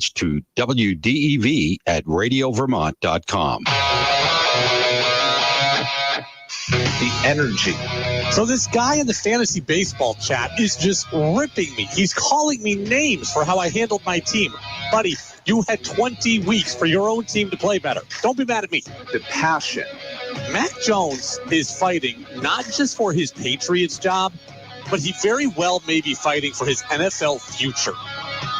to WDEV at radiovermont.com. The energy. So this guy in the fantasy baseball chat is just ripping me. He's calling me names for how I handled my team. Buddy, you had 20 weeks for your own team to play better. Don't be mad at me. The passion. Mac Jones is fighting not just for his Patriots job, but he very well may be fighting for his NFL future.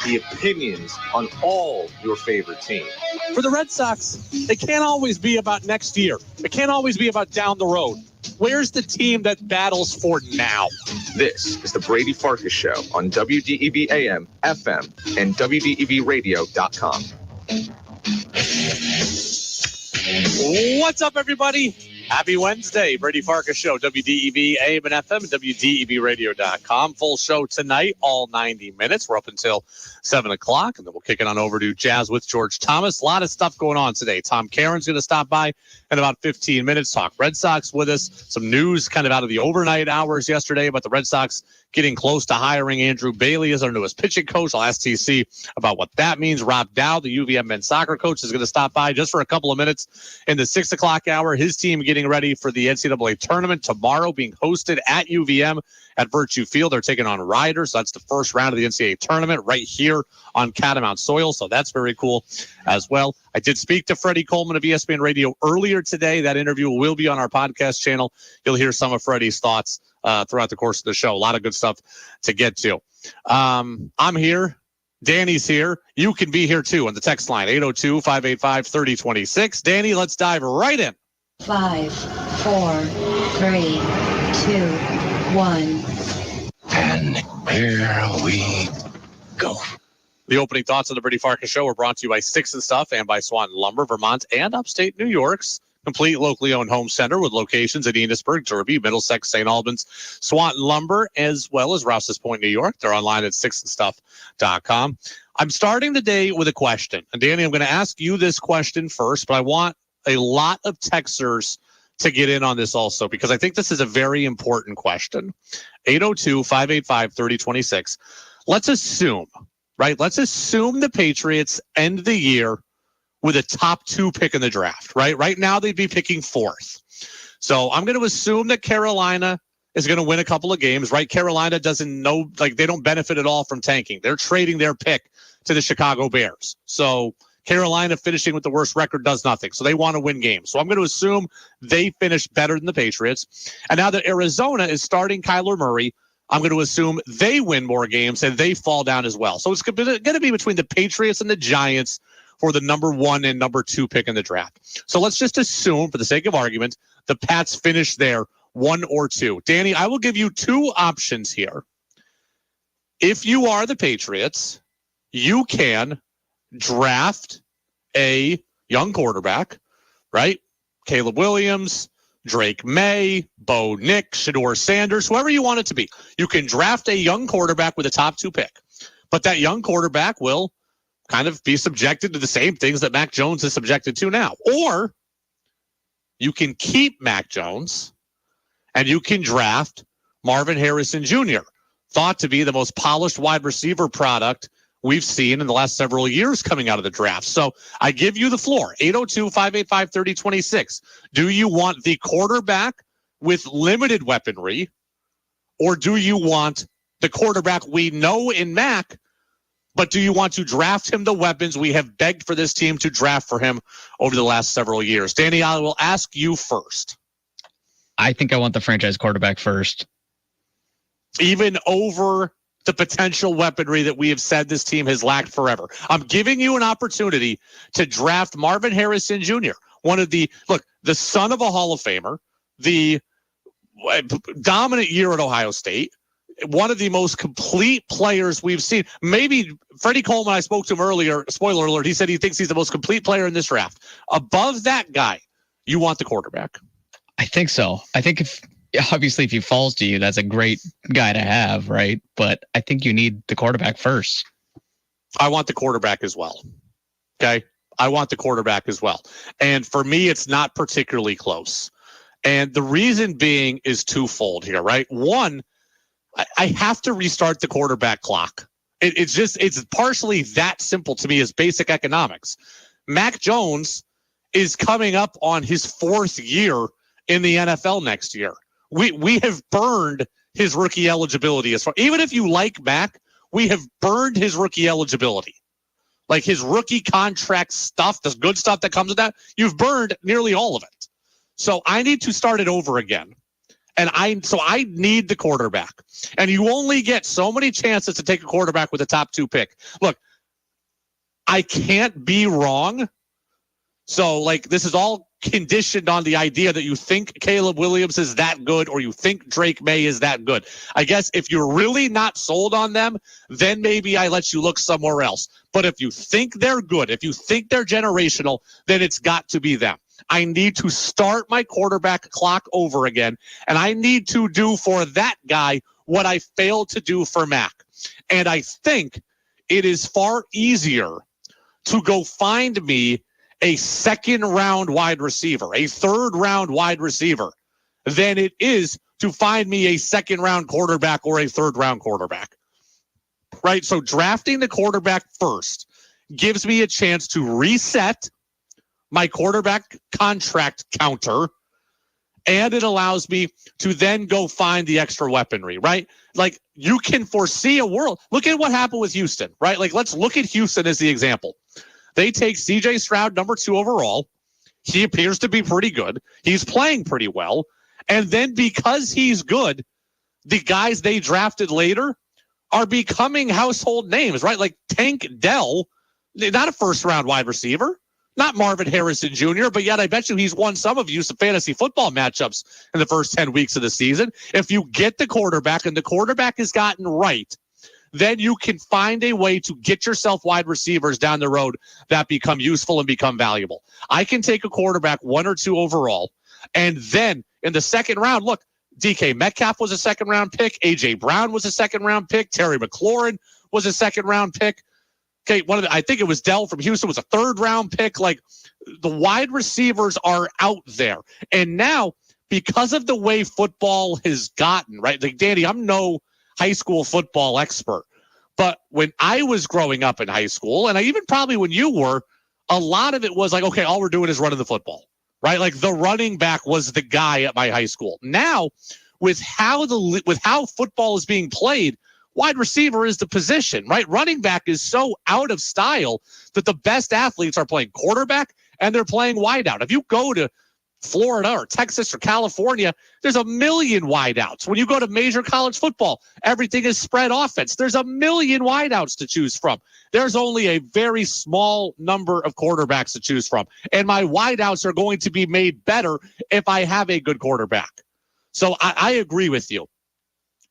The opinions on all your favorite teams. For the Red Sox, it can't always be about next year. It can't always be about down the road. Where's the team that battles for now? This is the Brady Farkas Show on WDEV AM, FM, and WDEVradio.com. What's up, everybody? Happy Wednesday. Brady Farkas Show, WDEV AM and FM, and WDEVradio.com. Full show tonight, all 90 minutes. We're up until 7 o'clock, and then we'll kick it on over to Jazz with George Thomas. A lot of stuff going on today. Tom Caron's going to stop by in about 15 minutes, talk Red Sox with us. Some news kind of out of the overnight hours yesterday about the Red Sox getting close to hiring Andrew Bailey as our newest pitching coach. I'll ask TC about what that means. Rob Dow, the UVM men's soccer coach, is going to stop by just for a couple of minutes in the 6 o'clock hour. His team getting ready for the NCAA Tournament tomorrow, being hosted at UVM at Virtue Field. They're taking on Riders. That's the first round of the NCAA Tournament right here on Catamount soil, so that's very cool as well. I did speak to Freddie Coleman of ESPN Radio earlier today. That interview will be on our podcast channel. You'll hear some of Freddie's thoughts throughout the course of the show. A lot of good stuff to get to. I'm here. Danny's here. You can be here too on the text line, 802-585-3026. Danny, let's dive right in. 5, 4, 3, 2, 1. And here we go. The opening thoughts of the Brady Farkas Show are brought to you by Sticks and Stuff and by Swanton Lumber, Vermont and upstate New York's complete locally owned home center with locations at Enosburg, Derby, Middlesex, St. Albans, Swanton Lumber, as well as Rouse's Point, New York. They're online at sticksandstuff.com. I'm starting the day with a question. And Danny, I'm going to ask you this question first, but I want a lot of texters to get in on this also, because I think this is a very important question. 802-585-3026. Let's assume, right? Let's assume the Patriots end the year with a top 2 pick in the draft, right? Right now they'd be picking 4th. So I'm going to assume that Carolina is going to win a couple of games, right? Carolina doesn't know, like they don't benefit at all from tanking. They're trading their pick to the Chicago Bears. So Carolina finishing with the worst record does nothing. So they want to win games. So I'm going to assume they finish better than the Patriots. And now that Arizona is starting Kyler Murray, I'm going to assume they win more games and they fall down as well. So it's going to be between the Patriots and the Giants for the number 1 and number 2 pick in the draft. So let's just assume, for the sake of argument, the Pats finish there 1 or 2. Danny, I will give you 2 options here. If you are the Patriots, you can draft a young quarterback, right? Caleb Williams, Drake May, Bo Nix, Shedeur Sanders, whoever you want it to be. You can draft a young quarterback with a top 2 pick, but that young quarterback will kind of be subjected to the same things that Mac Jones is subjected to now. Or you can keep Mac Jones and you can draft Marvin Harrison Jr., thought to be the most polished wide receiver product we've seen in the last several years coming out of the draft. So I give you the floor, 802-585-3026. Do you want the quarterback with limited weaponry, or do you want the quarterback we know in Mac, but do you want to draft him the weapons we have begged for this team to draft for him over the last several years? Danny, I will ask you first. I think I want the franchise quarterback first. Even over the potential weaponry that we have said this team has lacked forever. I'm giving you an opportunity to draft Marvin Harrison Jr., the son of a Hall of Famer, the dominant year at Ohio State, one of the most complete players we've seen. Maybe Freddie Coleman, I spoke to him earlier, spoiler alert, he said he thinks he's the most complete player in this draft. Above that guy, you want the quarterback. I think so. I think if he falls to you, that's a great guy to have, right? But I think you need the quarterback first. I want the quarterback as well. Okay? I want the quarterback as well. And for me, it's not particularly close. And the reason being is twofold here, right? One, I have to restart the quarterback clock. It's partially that simple to me as basic economics. Mac Jones is coming up on his 4th year in the NFL next year. We have burned his rookie eligibility even if you like Mac, we have burned his rookie eligibility. Like his rookie contract stuff, the good stuff that comes with that, you've burned nearly all of it. So I need to start it over again. And I need the quarterback. And you only get so many chances to take a quarterback with a top 2 pick. Look, I can't be wrong. So, like, this is all conditioned on the idea that you think Caleb Williams is that good or you think Drake May is that good. I guess if you're really not sold on them, then maybe I let you look somewhere else. But if you think they're good, if you think they're generational, then it's got to be them. I need to start my quarterback clock over again, and I need to do for that guy what I failed to do for Mac. And I think it is far easier to go find me a 2nd-round wide receiver, a 3rd-round wide receiver, than it is to find me a 2nd-round quarterback or a 3rd-round quarterback. Right? So drafting the quarterback first gives me a chance to reset my quarterback contract counter, and it allows me to then go find the extra weaponry, right? Like, you can foresee a world. Look at what happened with Houston, right? Like, let's look at Houston as the example. They take C.J. Stroud, number 2 overall. He appears to be pretty good. He's playing pretty well. And then because he's good, the guys they drafted later are becoming household names, right? Like Tank Dell, not a 1st-round wide receiver. Not Marvin Harrison Jr., but yet I bet you he's won some fantasy football matchups in the first 10 weeks of the season. If you get the quarterback and the quarterback is gotten right, then you can find a way to get yourself wide receivers down the road that become useful and become valuable. I can take a quarterback 1 or 2 overall, and then in the 2nd round, look, DK Metcalf was a 2nd-round pick. A.J. Brown was a 2nd-round pick. Terry McLaurin was a 2nd-round pick. Okay, I think it was Dell from Houston was a 3rd-round pick. Like, the wide receivers are out there. And now, because of the way football has gotten, right? Like, Danny, I'm no high school football expert. But when I was growing up in high school, and even probably when you were, a lot of it was like, okay, all we're doing is running the football, right? Like, the running back was the guy at my high school. Now, with how football is being played, wide receiver is the position, right? Running back is so out of style that the best athletes are playing quarterback and they're playing wideout. If you go to Florida or Texas or California, there's a million wideouts. When you go to major college football, everything is spread offense. There's a million wideouts to choose from. There's only a very small number of quarterbacks to choose from. And my wideouts are going to be made better if I have a good quarterback. So I agree with you.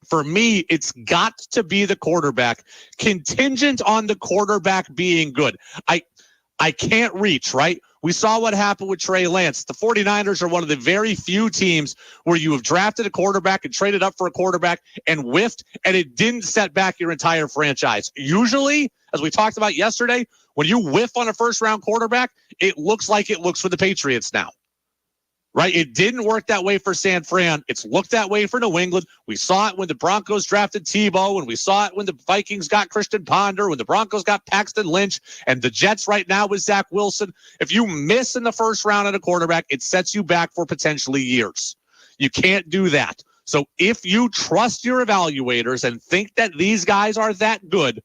For me, it's got to be the quarterback, contingent on the quarterback being good. I can't reach, right? We saw what happened with Trey Lance. The 49ers are one of the very few teams where you have drafted a quarterback and traded up for a quarterback and whiffed, and it didn't set back your entire franchise. Usually, as we talked about yesterday, when you whiff on a 1st-round quarterback, it looks like it looks for the Patriots now. Right? It didn't work that way for San Fran. It's looked that way for New England. We saw it when the Broncos drafted Tebow, and we saw it when the Vikings got Christian Ponder, when the Broncos got Paxton Lynch, and the Jets right now with Zach Wilson. If you miss in the 1st round at a quarterback, it sets you back for potentially years. You can't do that. So if you trust your evaluators and think that these guys are that good,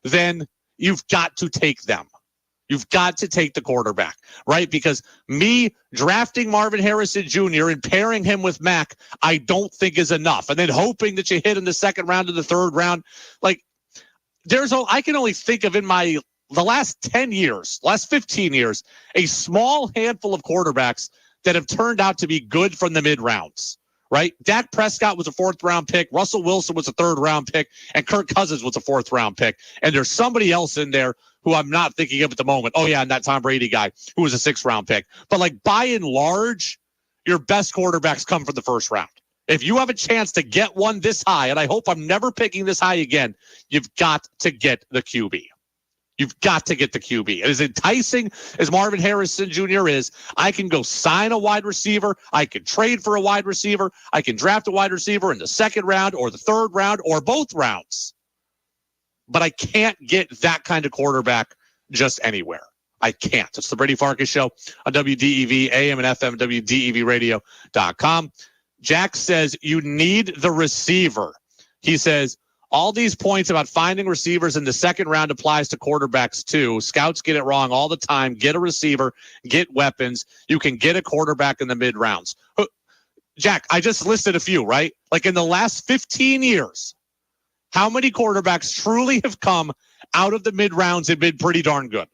then you've got to take them. You've got to take the quarterback, right? Because me drafting Marvin Harrison Jr. and pairing him with Mac, I don't think is enough. And then hoping that you hit in the 2nd round or the 3rd round. Like, I can only think of the last 10 years, last 15 years, a small handful of quarterbacks that have turned out to be good from the mid rounds. Right? Dak Prescott was a 4th-round pick. Russell Wilson was a 3rd-round pick. And Kirk Cousins was a 4th-round pick. And there's somebody else in there who I'm not thinking of at the moment. Oh, yeah, and that Tom Brady guy who was a 6th-round pick. But, like, by and large, your best quarterbacks come from the 1st round. If you have a chance to get one this high, and I hope I'm never picking this high again, you've got to get the QB. You've got to get the QB. As enticing as Marvin Harrison Jr. is, I can go sign a wide receiver. I can trade for a wide receiver. I can draft a wide receiver in the 2nd round or the 3rd round or both rounds. but I can't get that kind of quarterback just anywhere. I can't. It's the Brady Farkas Show on WDEV, AM and FM, WDEVradio.com. Jack says you need the receiver. He says all these points about finding receivers in the second round applies to quarterbacks too. Scouts get it wrong all the time. Get a receiver, get weapons. You can get a quarterback in the mid rounds. Jack, I just listed a few, right? Like in the last 15 years, how many quarterbacks truly have come out of the mid rounds and been pretty darn good?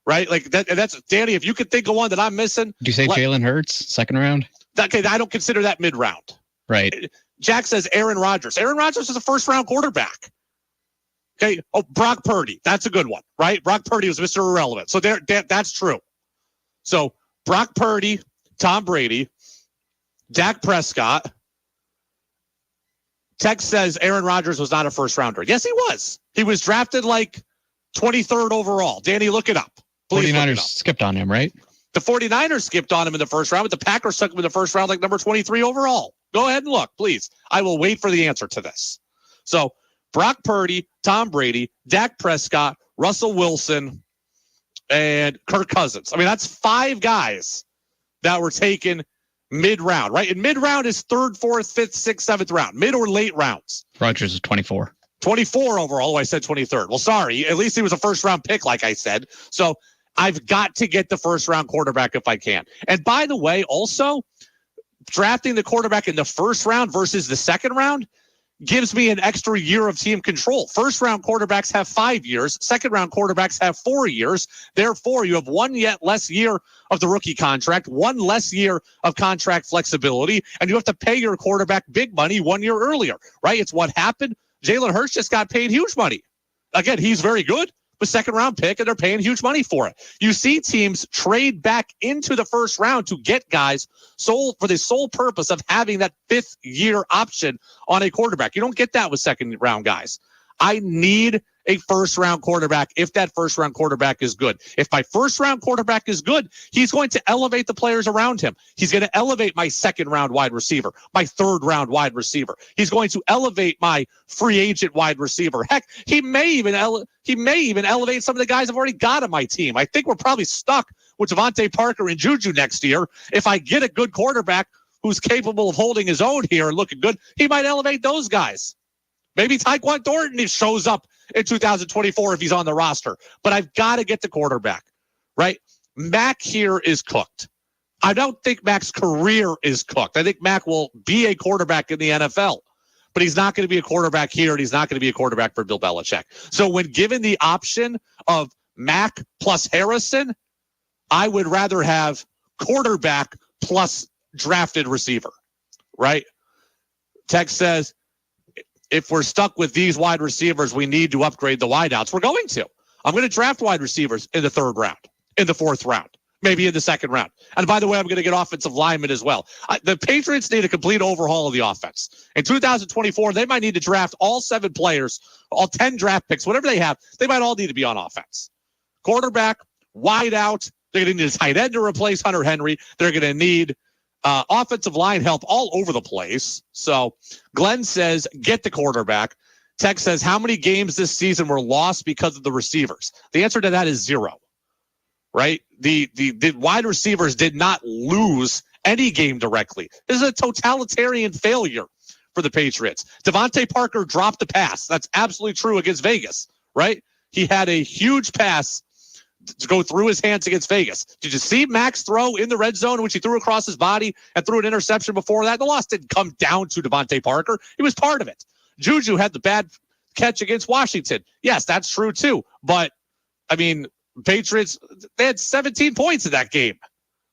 Right? Like that's Danny, if you could think of one that I'm missing. Did you say Jalen Hurts, second round? Okay, I don't consider that mid round. Right. Jack says Aaron Rodgers. Aaron Rodgers is a first round quarterback. Okay. Oh, Brock Purdy. That's a good one, right? Brock Purdy was Mr. Irrelevant. So that's true. So Brock Purdy, Tom Brady, Dak Prescott. Tex says Aaron Rodgers was not a first rounder. Yes, he was. He was drafted like 23rd overall. Danny, look it up. Please 49ers skipped on him, right? The 49ers skipped on him in the first round, but the Packers took him in the first round like number 23 overall. Go ahead and look, please. I will wait for the answer to this. So Brock Purdy, Tom Brady, Dak Prescott, Russell Wilson, and Kirk Cousins. I mean, that's 5 guys that were taken mid-round, right? And mid-round is 3rd, 4th, 5th, 6th, 7th round. Mid or late rounds. Rodgers is 24. 24 overall. Oh, I said 23rd. Well, sorry. At least he was a first-round pick, like I said. So I've got to get the first-round quarterback if I can. And by the way, also, drafting the quarterback in the first round versus the second round gives me an extra year of team control. First-round quarterbacks have 5 years. Second-round quarterbacks have 4 years. Therefore, you have 1 yet less year of the rookie contract, 1 less year of contract flexibility, and you have to pay your quarterback big money 1 year earlier, right? It's what happened. Jalen Hurts just got paid huge money. Again, he's very good, but second-round pick, and they're paying huge money for it. You see teams trade back into the first round to get guys for the sole purpose of having that 5th-year option on a quarterback. You don't get that with second-round guys. I need a first-round quarterback if that first-round quarterback is good. If my first-round quarterback is good, he's going to elevate the players around him. He's going to elevate my second-round wide receiver, my third-round wide receiver. He's going to elevate my free agent wide receiver. Heck, he may even elevate some of the guys I've already got on my team. I think we're probably stuck with Devontae Parker and Juju next year. If I get a good quarterback who's capable of holding his own here and looking good, he might elevate those guys. Maybe Tyquan Thornton shows up in 2024 if he's on the roster. But I've got to get the quarterback, right? Mac here is cooked. I don't think Mac's career is cooked. I think Mac will be a quarterback in the NFL. But he's not going to be a quarterback here, and he's not going to be a quarterback for Bill Belichick. So when given the option of Mac plus Harrison, I would rather have quarterback plus drafted receiver, right? Tex says, if we're stuck with these wide receivers, we need to upgrade the wideouts. We're going to. I'm going to draft wide receivers in the 3rd round, in the 4th round, maybe in the 2nd round. And by the way, I'm going to get offensive linemen as well. The Patriots need a complete overhaul of the offense. In 2024, they might need to draft all 7 players, all 10 draft picks, whatever they have. They might all need to be on offense. Quarterback, wideout. They're going to need a tight end to replace Hunter Henry. They're going to need offensive line help all over the place. So Glenn says, get the quarterback. Tex says, how many games this season were lost because of the receivers? The answer to that is 0, right? The wide receivers did not lose any game directly. This is a totalitarian failure for the Patriots. Devontae Parker dropped the pass. That's absolutely true against Vegas, right? He had a huge pass to go through his hands against Vegas. Did you see Max throw in the red zone, which he threw across his body and threw an interception before that? The loss didn't come down to Devontae Parker. He was part of it. Juju had the bad catch against Washington. Yes, that's true too. But, I mean, Patriots, they had 17 points in that game.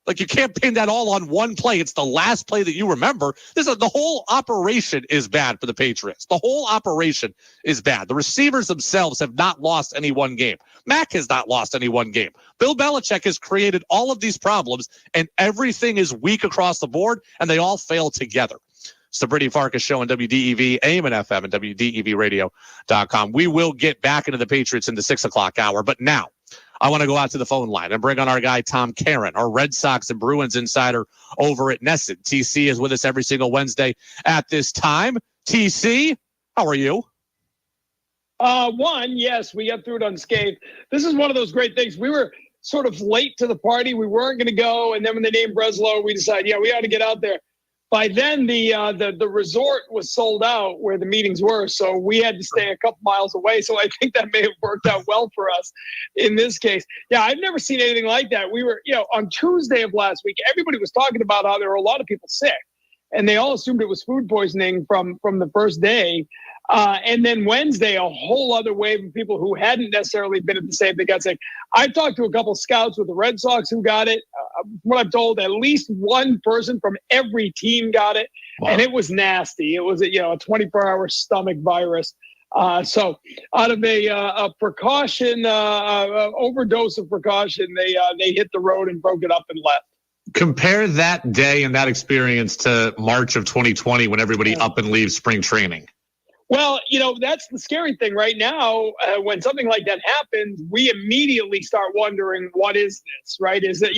Like, you can't pin that all on one play. It's the last play that you remember. The whole operation is bad for the Patriots. The whole operation is bad. The receivers themselves have not lost any one game. Mac has not lost any one game. Bill Belichick has created all of these problems, and everything is weak across the board, and they all fail together. It's the Brady Farkas Show on WDEV, AM and FM, and WDEVradio.com. We will get back into the Patriots in the 6 o'clock hour, but now I want to go out to the phone line and bring on our guy, Tom Caron, our Red Sox and Bruins insider over at NESN. TC is with us every single Wednesday at this time. TC, how are you? One, yes, we got through it unscathed. This is one of those great things. We were sort of late to the party. We weren't going to go. And then when they named Breslow, we decided, yeah, we ought to get out there. By then, the resort was sold out where the meetings were. So we had to stay a couple miles away. So I think that may have worked out well for us in this case. Yeah, I've never seen anything like that. We were, on Tuesday of last week, everybody was talking about how there were a lot of people sick. And they all assumed it was food poisoning from the first day. And then Wednesday, a whole other wave of people who hadn't necessarily been at the same thing got sick. I talked to a couple scouts with the Red Sox who got it. What I'm told, at least one person from every team got it. Wow. And it was nasty. It was a 24-hour stomach virus. So out of a precaution, overdose of precaution, they hit the road and broke it up and left. Compare that day and that experience to March of 2020 when everybody up and leaves spring training. Well, that's the scary thing right now. When something like that happens, we immediately start wondering, what is this, right? Is it,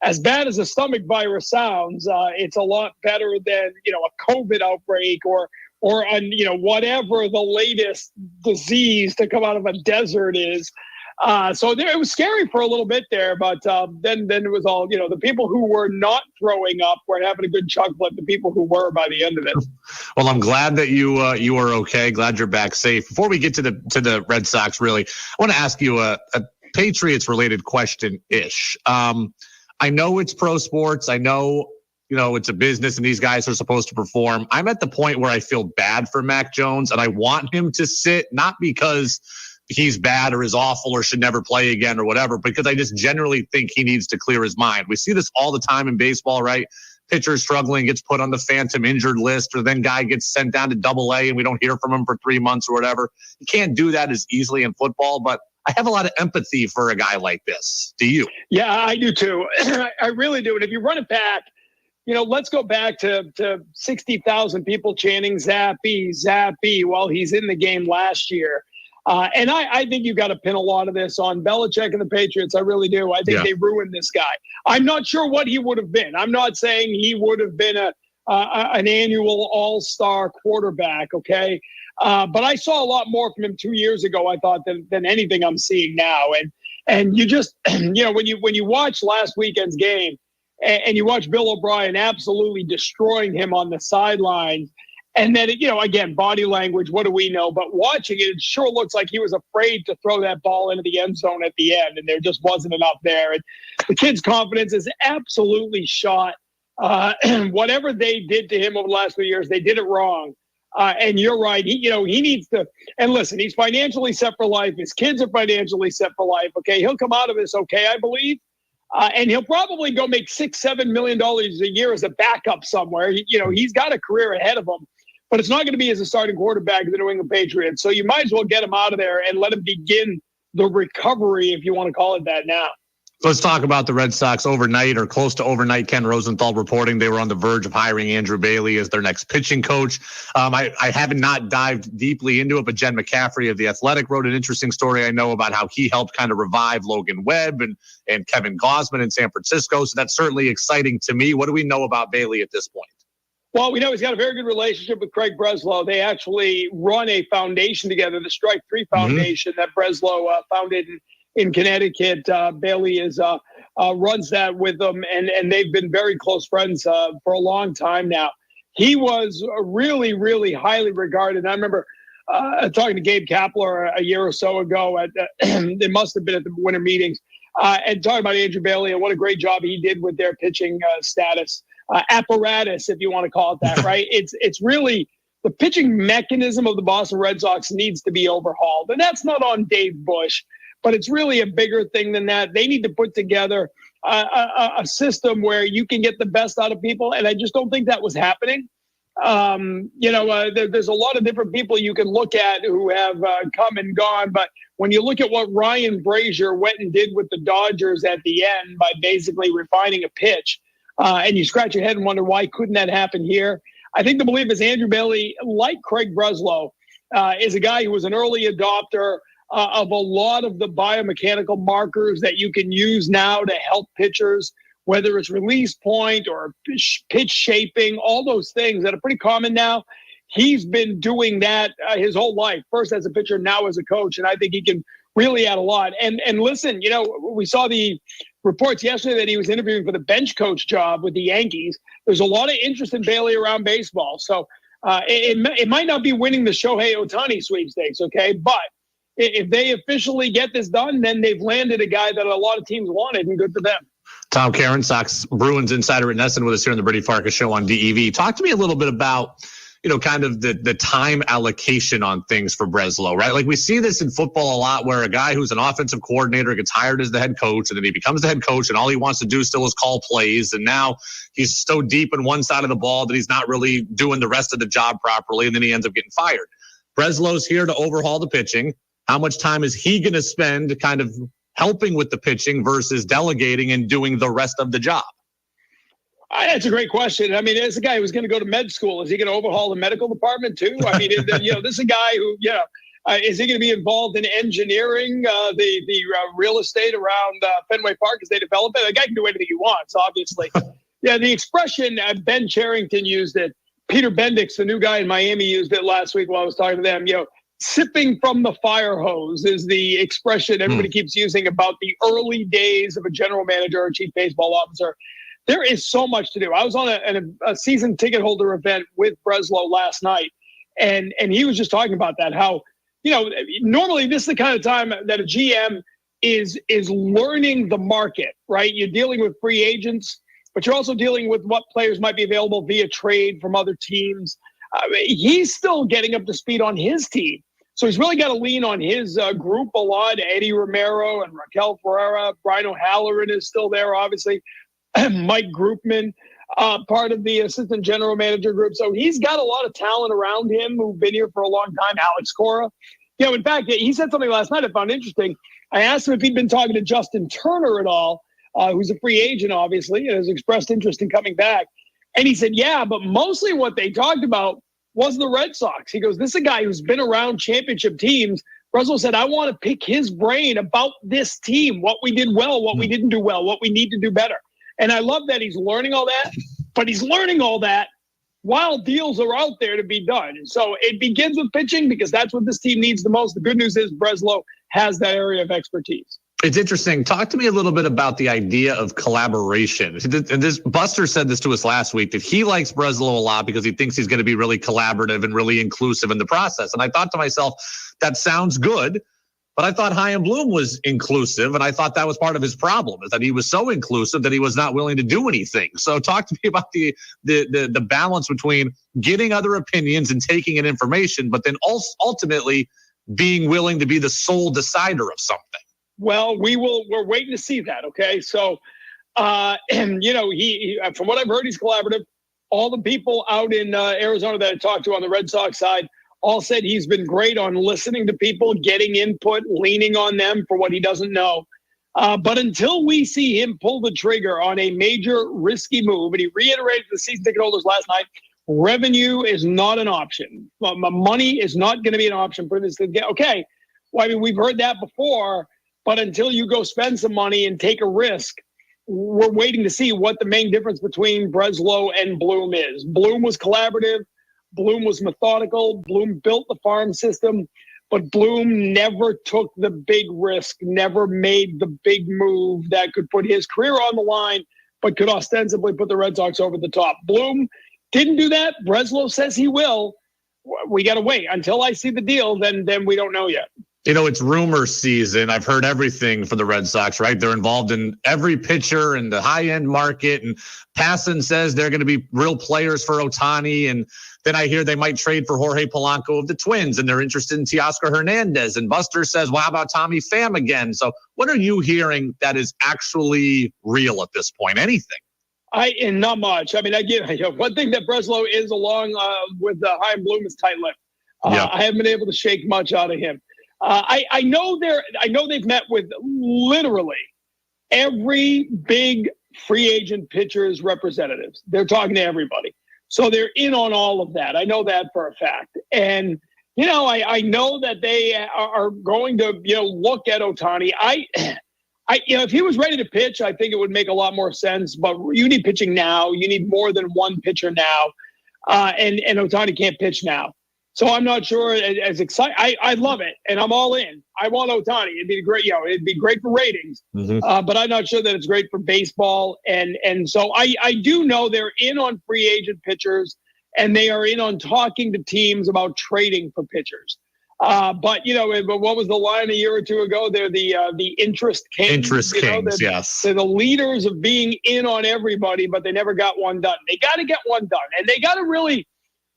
as bad as a stomach virus sounds, it's a lot better than, a COVID outbreak or whatever the latest disease to come out of a desert is. So it was scary for a little bit there, but then it was all, the people who were not throwing up were having a good chuckle at the people who were by the end of it. Well, I'm glad that you are okay. Glad you're back safe. Before we get to the Red Sox, really, I want to ask you a Patriots related question ish. I know it's pro sports. I know, it's a business and these guys are supposed to perform. I'm at the point where I feel bad for Mac Jones and I want him to sit, not because he's bad or is awful or should never play again or whatever, because I just generally think he needs to clear his mind. We see this all the time in baseball, right? Pitcher struggling, gets put on the phantom injured list, or then guy gets sent down to AA and we don't hear from him for 3 months or whatever. You can't do that as easily in football, but I have a lot of empathy for a guy like this. Do you? Yeah, I do too. I really do. And if you run it back, let's go back to 60,000 people chanting Zappy, Zappy while he's in the game last year. And I think you got to pin a lot of this on Belichick and the Patriots. I really do. I think they ruined this guy. I'm not sure what he would have been. I'm not saying he would have been an annual all-star quarterback, okay? But I saw a lot more from him 2 years ago, I thought, than anything I'm seeing now. And you just, when you watch last weekend's game and you watch Bill O'Brien absolutely destroying him on the sidelines, and then, again, body language, what do we know? But watching it, it sure looks like he was afraid to throw that ball into the end zone at the end, and there just wasn't enough there. And the kid's confidence is absolutely shot. Whatever they did to him over the last few years, they did it wrong. And you're right. He needs to, and listen, he's financially set for life. His kids are financially set for life. Okay. He'll come out of this okay, I believe. And he'll probably go make $6-7 million a year as a backup somewhere. He's got a career ahead of him. But it's not going to be as a starting quarterback of the New England Patriots. So you might as well get him out of there and let him begin the recovery, if you want to call it that now. Let's talk about the Red Sox overnight or close to overnight. Ken Rosenthal reporting they were on the verge of hiring Andrew Bailey as their next pitching coach. I haven't not dived deeply into it, but Jen McCaffrey of The Athletic wrote an interesting story I know about how he helped kind of revive Logan Webb and Kevin Gausman in San Francisco. So that's certainly exciting to me. What do we know about Bailey at this point? Well, we know he's got a very good relationship with Craig Breslow. They actually run a foundation together, the Strike 3 Foundation that Breslow founded in Connecticut. Bailey runs that with them, and they've been very close friends for a long time now. He was really, really highly regarded. I remember talking to Gabe Kapler a year or so ago. It must have been at the winter meetings, and talking about Andrew Bailey and what a great job he did with their pitching status. Apparatus, if you want to call it that, right? It's really the pitching mechanism of the Boston Red Sox needs to be overhauled. And that's not on Dave Bush, but it's really a bigger thing than that. They need to put together a system where you can get the best out of people. And I just don't think that was happening. There's a lot of different people you can look at who have come and gone. But when you look at what Ryan Brazier went and did with the Dodgers at the end by basically refining a pitch, and you scratch your head and wonder, why couldn't that happen here? I think the belief is Andrew Bailey, like Craig Breslow, is a guy who was an early adopter of a lot of the biomechanical markers that you can use now to help pitchers, whether it's release point or pitch shaping, all those things that are pretty common now. he's been doing that his whole life, first as a pitcher, now as a coach. And I think he can really add a lot. And listen, we saw the reports yesterday that he was interviewing for the bench coach job with the Yankees. There's a lot of interest in Bailey around baseball. So it might not be winning the Shohei Ohtani sweepstakes, okay? But if they officially get this done, then they've landed a guy that a lot of teams wanted, and good for them. Tom Caron, Sox Bruins insider at NESN, with us here on the Brady Farkas show on DEV. Talk to me a little bit about, kind of the time allocation on things for Breslow, right? Like we see this in football a lot, where a guy who's an offensive coordinator gets hired as the head coach, and then he becomes the head coach, and all he wants to do still is call plays. And now he's so deep in one side of the ball that he's not really doing the rest of the job properly, and then he ends up getting fired. Breslow's here to overhaul the pitching. How much time is he going to spend kind of helping with the pitching versus delegating and doing the rest of the job? That's a great question. I mean, as a guy who's going to go to med school, is he going to overhaul the medical department too? I mean, this is a guy who, is he going to be involved in engineering the real estate around Fenway Park as they develop it? A guy can do anything he wants, obviously. Yeah, the expression Ben Cherington used it. Peter Bendix, the new guy in Miami, used it last week while I was talking to them. Sipping from the fire hose is the expression everybody keeps using about the early days of a general manager or chief baseball officer. There is so much to do. I was on a season ticket holder event with Breslow last night, and he was just talking about that, how, normally this is the kind of time that a GM is learning the market, right? You're dealing with free agents, but you're also dealing with what players might be available via trade from other teams. He's still getting up to speed on his team. So he's really got to lean on his group a lot. Eddie Romero and Raquel Ferreira. Brian O'Halloran is still there, obviously. Mike Groupman, part of the assistant general manager group. So he's got a lot of talent around him who've been here for a long time. Alex Cora. In fact, he said something last night I found interesting. I asked him if he'd been talking to Justin Turner at all, who's a free agent, obviously, and has expressed interest in coming back. And he said, yeah, but mostly what they talked about was the Red Sox. He goes, this is a guy who's been around championship teams. Breslow said, I want to pick his brain about this team, what we did well, what we didn't do well, what we need to do better. And I love that he's learning all that, but he's learning all that while deals are out there to be done. And so it begins with pitching because that's what this team needs the most. The good news is Breslow has that area of expertise. It's interesting. Talk to me a little bit about the idea of collaboration. And this Buster said this to us last week, that he likes Breslow a lot because he thinks he's going to be really collaborative and really inclusive in the process. And I thought to myself, that sounds good. But I thought Chaim Bloom was inclusive, and I thought that was part of his problem, is that he was so inclusive that he was not willing to do anything. So talk to me about the balance between getting other opinions and taking in information, but then also ultimately being willing to be the sole decider of something. Well, we're waiting to see that. Okay. So, he from what I've heard, he's collaborative. All the people out in Arizona that I talked to on the Red Sox side all said he's been great on listening to people, getting input, leaning on them for what he doesn't know. But until we see him pull the trigger on a major risky move, and he reiterated to the season ticket holders last night, revenue is not an option. Money is not going to be an option for this. Okay. Well, I mean, we've heard that before, but until you go spend some money and take a risk, we're waiting to see what the main difference between Breslow and Bloom is. Bloom was collaborative. Bloom was methodical. Bloom built the farm system, but Bloom never took the big risk, never made the big move that could put his career on the line, but could ostensibly put the Red Sox over the top. Bloom didn't do that. Breslow says he will. We got to wait until I see the deal. Then we don't know yet. It's rumor season. I've heard everything for the Red Sox, right? They're involved in every pitcher in the high-end market. And Passan says they're going to be real players for Ohtani. And then I hear they might trade for Jorge Polanco of the Twins, and they're interested in Teoscar Hernandez. And Buster says, well, how about Tommy Pham again? So what are you hearing that is actually real at this point? Anything? And not much. I mean, one thing that Breslow is along with Chaim Bloom is tight-lipped. I haven't been able to shake much out of him. I know they've met with literally every big free agent pitcher's representatives. They're talking to everybody. So they're in on all of that. I know that for a fact. And, I know that they are going to, look at Ohtani. If he was ready to pitch, I think it would make a lot more sense, but you need pitching now. You need more than one pitcher now. and Ohtani can't pitch now. So I'm not sure as excited. I love it, and I'm all in. I want Ohtani. It'd be great, it'd be great for ratings. But I'm not sure that it's great for baseball. And so I do know they're in on free agent pitchers, and they are in on talking to teams about trading for pitchers. But what was the line a year or two ago? They're the interest kings. Interest kings, yes. They're the leaders of being in on everybody, but they never got one done. They got to get one done, and they got to really.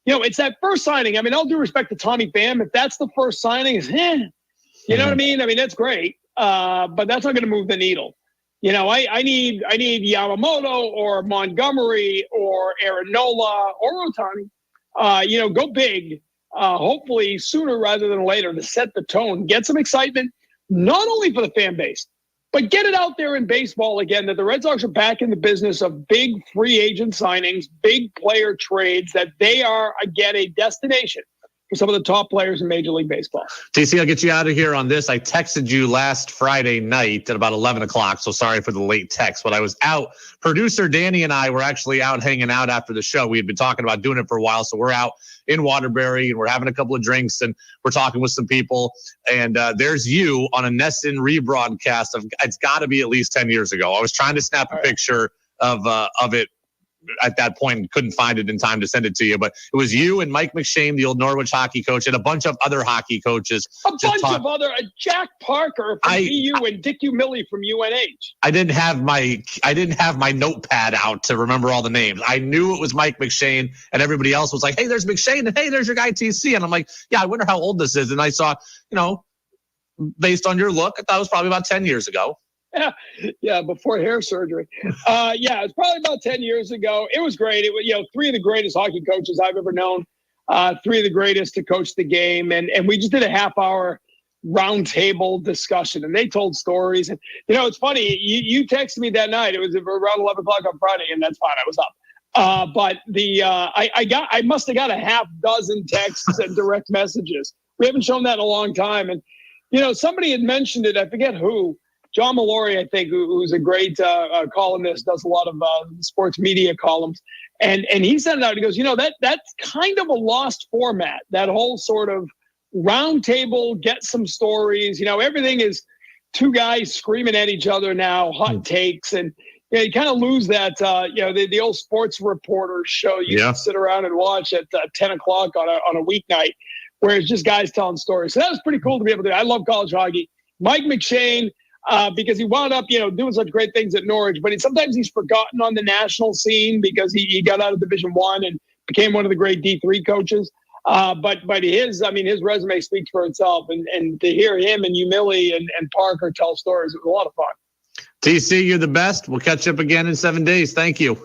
It's that first signing. I mean, all due respect to Tommy Pham, if that's the first signing, you know what I mean? I mean, that's great, but that's not going to move the needle. I need Yamamoto or Montgomery or Aaron Nola or Ohtani. Go big, hopefully sooner rather than later to set the tone, get some excitement, not only for the fan base, but get it out there in baseball again that the Red Sox are back in the business of big free agent signings, big player trades, that they are, again, a destination for some of the top players in Major League Baseball. TC, I'll get you out of here on this. I texted you last Friday night at about 11 o'clock, so sorry for the late text, but I was out. Producer Danny and I were actually out hanging out after the show. We had been talking about doing it for a while, so we're out in Waterbury, and we're having a couple of drinks, and we're talking with some people, and there's you on a NESN rebroadcast of, it's got to be at least 10 years ago. I was trying to snap a picture of it at that point and couldn't find it in time to send it to you, but it was you and Mike McShane, the old Norwich hockey coach, and a bunch of other hockey coaches. Jack Parker from BU and Dick Umili from UNH. I didn't have my notepad out to remember all the names. I knew it was Mike McShane, and everybody else was like, hey, there's McShane, and hey, there's your guy TC. And I'm like, yeah, I wonder how old this is. And I saw, based on your look, I thought it was probably about 10 years ago. Yeah, before hair surgery. It's probably about 10 years ago. It was great. It was, three of the greatest hockey coaches I've ever known, three of the greatest to coach the game. And we just did a half-hour roundtable discussion, and they told stories. And, it's funny. You texted me that night. It was around 11 o'clock on Friday, and that's fine. I was up. But I must have got a half dozen texts and direct messages. We haven't shown that in a long time. And, somebody had mentioned it. I forget who. John Mallory, I think, who's a great columnist, does a lot of sports media columns. And he sent it out. He goes, that's kind of a lost format, that whole sort of round table, get some stories. Everything is two guys screaming at each other now, hot takes. And you kind of lose that, the old sports reporter show you can sit around and watch at 10 o'clock on a weeknight, where it's just guys telling stories. So that was pretty cool to be able to do. I love college hockey. Mike McShane, because he wound up, doing such great things at Norwich, but sometimes he's forgotten on the national scene because he got out of Division I and became one of the great D3 coaches. But his resume speaks for itself, and to hear him and Umili and Parker tell stories, it was a lot of fun. TC, you're the best. We'll catch up again in 7 days. Thank you.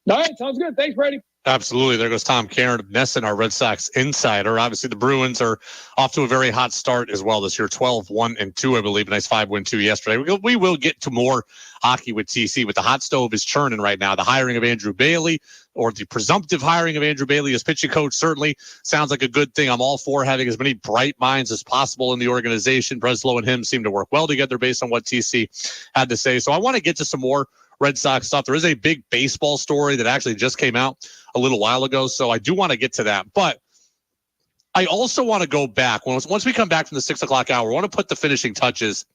All right, sounds good. Thanks, Brady. Absolutely. There goes Tom Caron of NESN, our Red Sox insider. Obviously, the Bruins are off to a very hot start as well this year, 12-1-2, I believe. A nice 5-win-2 yesterday. We will get to more hockey with TC, but the hot stove is churning right now. The hiring of Andrew Bailey, or the presumptive hiring of Andrew Bailey as pitching coach, certainly sounds like a good thing. I'm all for having as many bright minds as possible in the organization. Breslow and him seem to work well together based on what TC had to say. So I want to get to some more Red Sox stuff. There is a big baseball story that actually just came out a little while ago, so I do want to get to that. But I also want to go back. Once we come back from the 6 o'clock hour, I want to put the finishing touches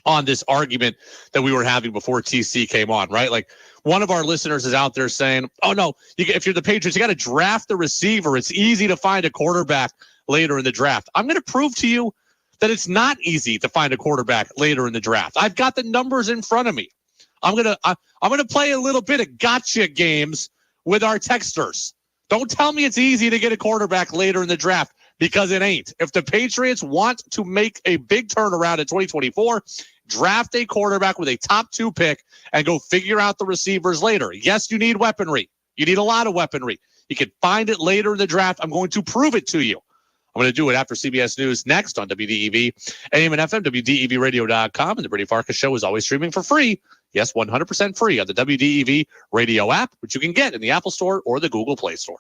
on this argument that we were having before TC came on, right? Like, one of our listeners is out there saying, oh, no, if you're the Patriots, you got to draft the receiver. It's easy to find a quarterback later in the draft. I'm going to prove to you that it's not easy to find a quarterback later in the draft. I've got the numbers in front of me. I'm gonna play a little bit of gotcha games with our texters. Don't tell me it's easy to get a quarterback later in the draft, because it ain't. If the Patriots want to make a big turnaround in 2024, draft a quarterback with a top 2 pick and go figure out the receivers later. Yes, you need weaponry. You need a lot of weaponry. You can find it later in the draft. I'm going to prove it to you. I'm going to do it after CBS News next on WDEV, AM and FM, WDEVradio.com, and the Brady Farkas Show is always streaming for free. Yes, 100% free on the WDEV radio app, which you can get in the Apple Store or the Google Play Store.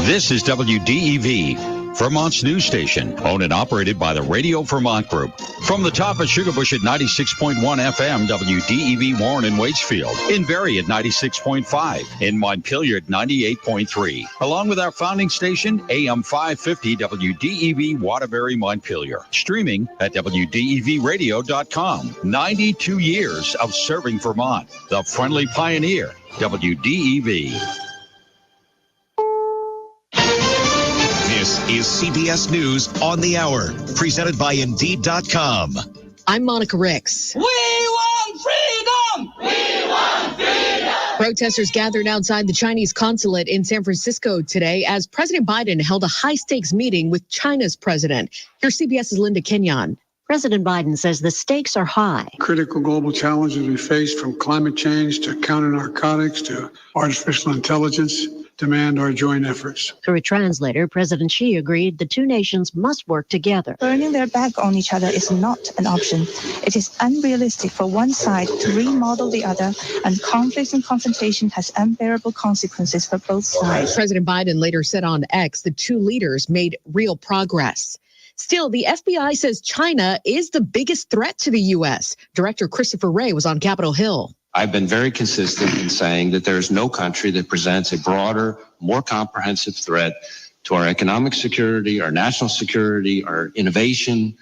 This is WDEV. Vermont's news station, owned and operated by the Radio Vermont Group. From the top at Sugarbush at 96.1 FM, WDEV Warren and Waitsfield. In Barrie at 96.5. In Montpelier at 98.3. Along with our founding station, AM 550 WDEV Waterbury, Montpelier. Streaming at WDEVradio.com. 92 years of serving Vermont. The friendly pioneer, WDEV. This is CBS News on the Hour, presented by Indeed.com. I'm Monica Ricks. We want freedom! We want freedom! Protesters gathered outside the Chinese consulate in San Francisco today as President Biden held a high-stakes meeting with China's president. Here's CBS's Linda Kenyon. President Biden says the stakes are high. Critical global challenges we face, from climate change to counter-narcotics to artificial intelligence, demand our joint efforts. Through a translator, President Xi agreed the two nations must work together. Turning their back on each other is not an option. It is unrealistic for one side to remodel the other, and conflict and confrontation has unbearable consequences for both sides. President Biden later said on X the two leaders made real progress. Still, the FBI says China is the biggest threat to the U.S. Director Christopher Wray was on Capitol Hill. I've been very consistent in saying that there is no country that presents a broader, more comprehensive threat to our economic security, our national security, our innovation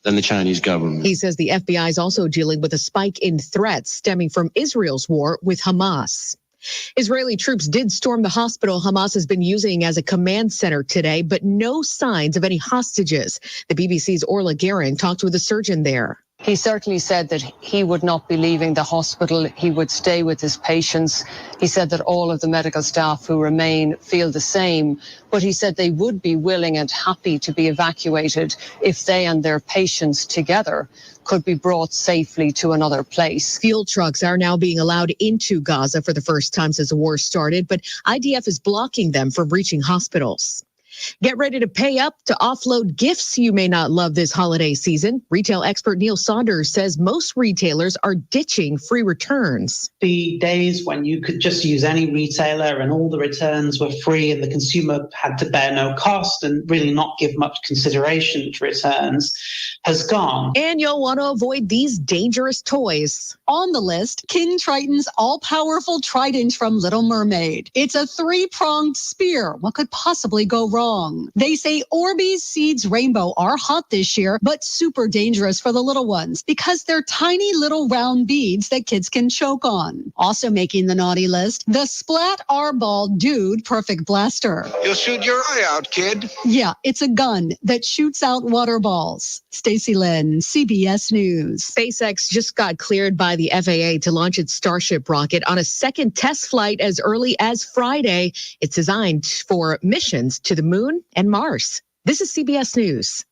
than the Chinese government. He says the FBI is also dealing with a spike in threats stemming from Israel's war with Hamas. Israeli troops did storm the hospital Hamas has been using as a command center today, but no signs of any hostages. The BBC's Orla Guerin talked with a surgeon there. He certainly said that he would not be leaving the hospital. He would stay with his patients. He said that all of the medical staff who remain feel the same, but he said they would be willing and happy to be evacuated if they and their patients together could be brought safely to another place. Fuel trucks are now being allowed into Gaza for the first time since the war started, but IDF is blocking them from reaching hospitals. Get ready to pay up to offload gifts you may not love this holiday season. Retail expert Neil Saunders says most retailers are ditching free returns. The days when you could just use any retailer and all the returns were free and the consumer had to bear no cost and really not give much consideration to returns has gone. And you'll want to avoid these dangerous toys. On the list, King Triton's all-powerful trident from Little Mermaid. It's a three-pronged spear. What could possibly go wrong? They say Orbeez Seeds Rainbow are hot this year, but super dangerous for the little ones because they're tiny little round beads that kids can choke on. Also making the naughty list, the Splat R-Ball Dude Perfect Blaster. You'll shoot your eye out, kid. Yeah, it's a gun that shoots out water balls. Stacey Lynn, CBS News. SpaceX just got cleared by the FAA to launch its Starship rocket on a second test flight as early as Friday. It's designed for missions to the moon and Mars. This is CBS News.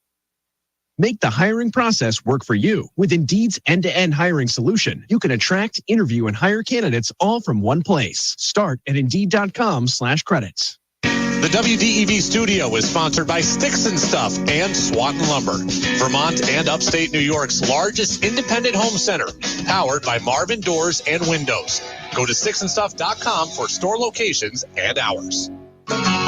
Make the hiring process work for you. With Indeed's end-to-end hiring solution, you can attract, interview, and hire candidates all from one place. Start at Indeed.com/credits. The WDEV studio is sponsored by Sticks and Stuff and Swanton Lumber, Vermont and upstate New York's largest independent home center, powered by Marvin Doors and Windows. Go to sticksandstuff.com for store locations and hours.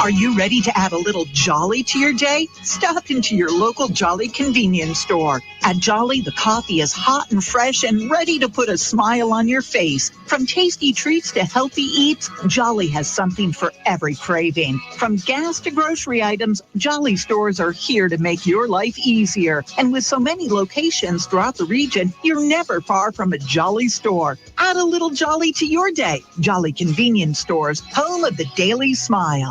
Are you ready to add a little jolly to your day? Stop into your local Jolly convenience store. At Jolly, the coffee is hot and fresh and ready to put a smile on your face. From tasty treats to healthy eats, Jolly has something for every craving. From gas to grocery items, Jolly stores are here to make your life easier. And with so many locations throughout the region, you're never far from a Jolly store. Add a little jolly to your day. Jolly convenience stores, home of the daily smile.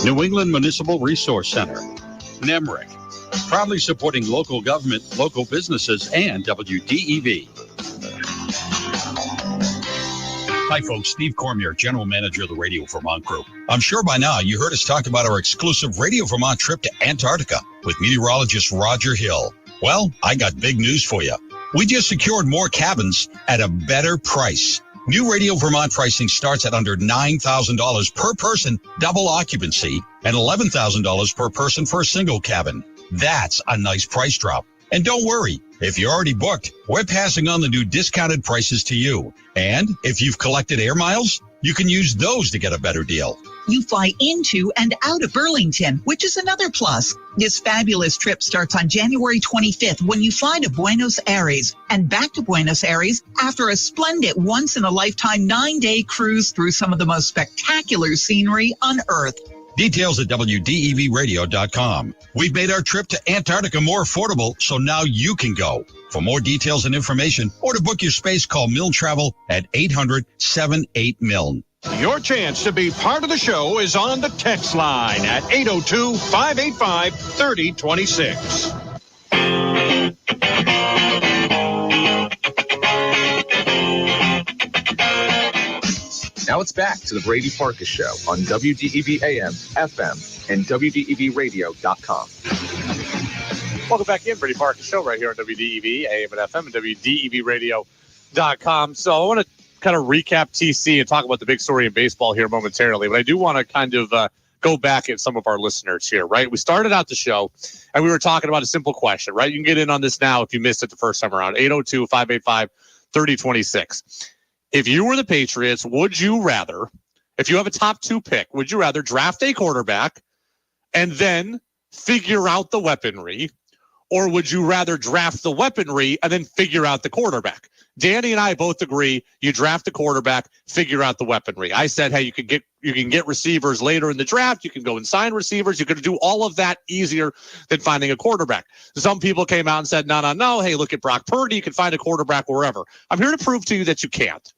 New England Municipal Resource Center, NEMRIC, proudly supporting local government, local businesses, and WDEV. Hi, folks. Steve Cormier, General Manager of the Radio Vermont Group. I'm sure by now you heard us talk about our exclusive Radio Vermont trip to Antarctica with meteorologist Roger Hill. Well, I got big news for you. We just secured more cabins at a better price. New Radio Vermont pricing starts at under $9,000 per person, double occupancy, and $11,000 per person for a single cabin. That's a nice price drop. And don't worry, if you're already booked, we're passing on the new discounted prices to you. And if you've collected air miles, you can use those to get a better deal. You fly into and out of Burlington, which is another plus. This fabulous trip starts on January 25th when you fly to Buenos Aires and back to Buenos Aires after a splendid once-in-a-lifetime 9-day cruise through some of the most spectacular scenery on Earth. Details at WDEVradio.com. We've made our trip to Antarctica more affordable, so now you can go. For more details and information, or to book your space, call Milne Travel at 800-78-MILN. Your chance to be part of the show is on the text line at 802-585-3026. Now it's back to the Brady Farkas Show on WDEV AM, FM, and WDEVradio.com. Welcome back in, Brady Farkas Show right here on WDEV AM and FM and WDEVradio.com. So I want to kind of recap TC and talk about the big story in baseball here momentarily, but I do want to kind of go back at some of our listeners here, right? We started out the show and we were talking about a simple question, right? You can get in on this now if you missed it the first time around, 802-585-3026. If you were the Patriots, would you rather, if you have a top 2 pick, would you rather draft a quarterback and then figure out the weaponry, or would you rather draft the weaponry and then figure out the quarterback? Danny and I both agree you draft the quarterback, figure out the weaponry. I said, hey, you can get receivers later in the draft. You can go and sign receivers. You can do all of that easier than finding a quarterback. Some people came out and said, no. Hey, look at Brock Purdy. You can find a quarterback wherever. I'm here to prove to you that you can't.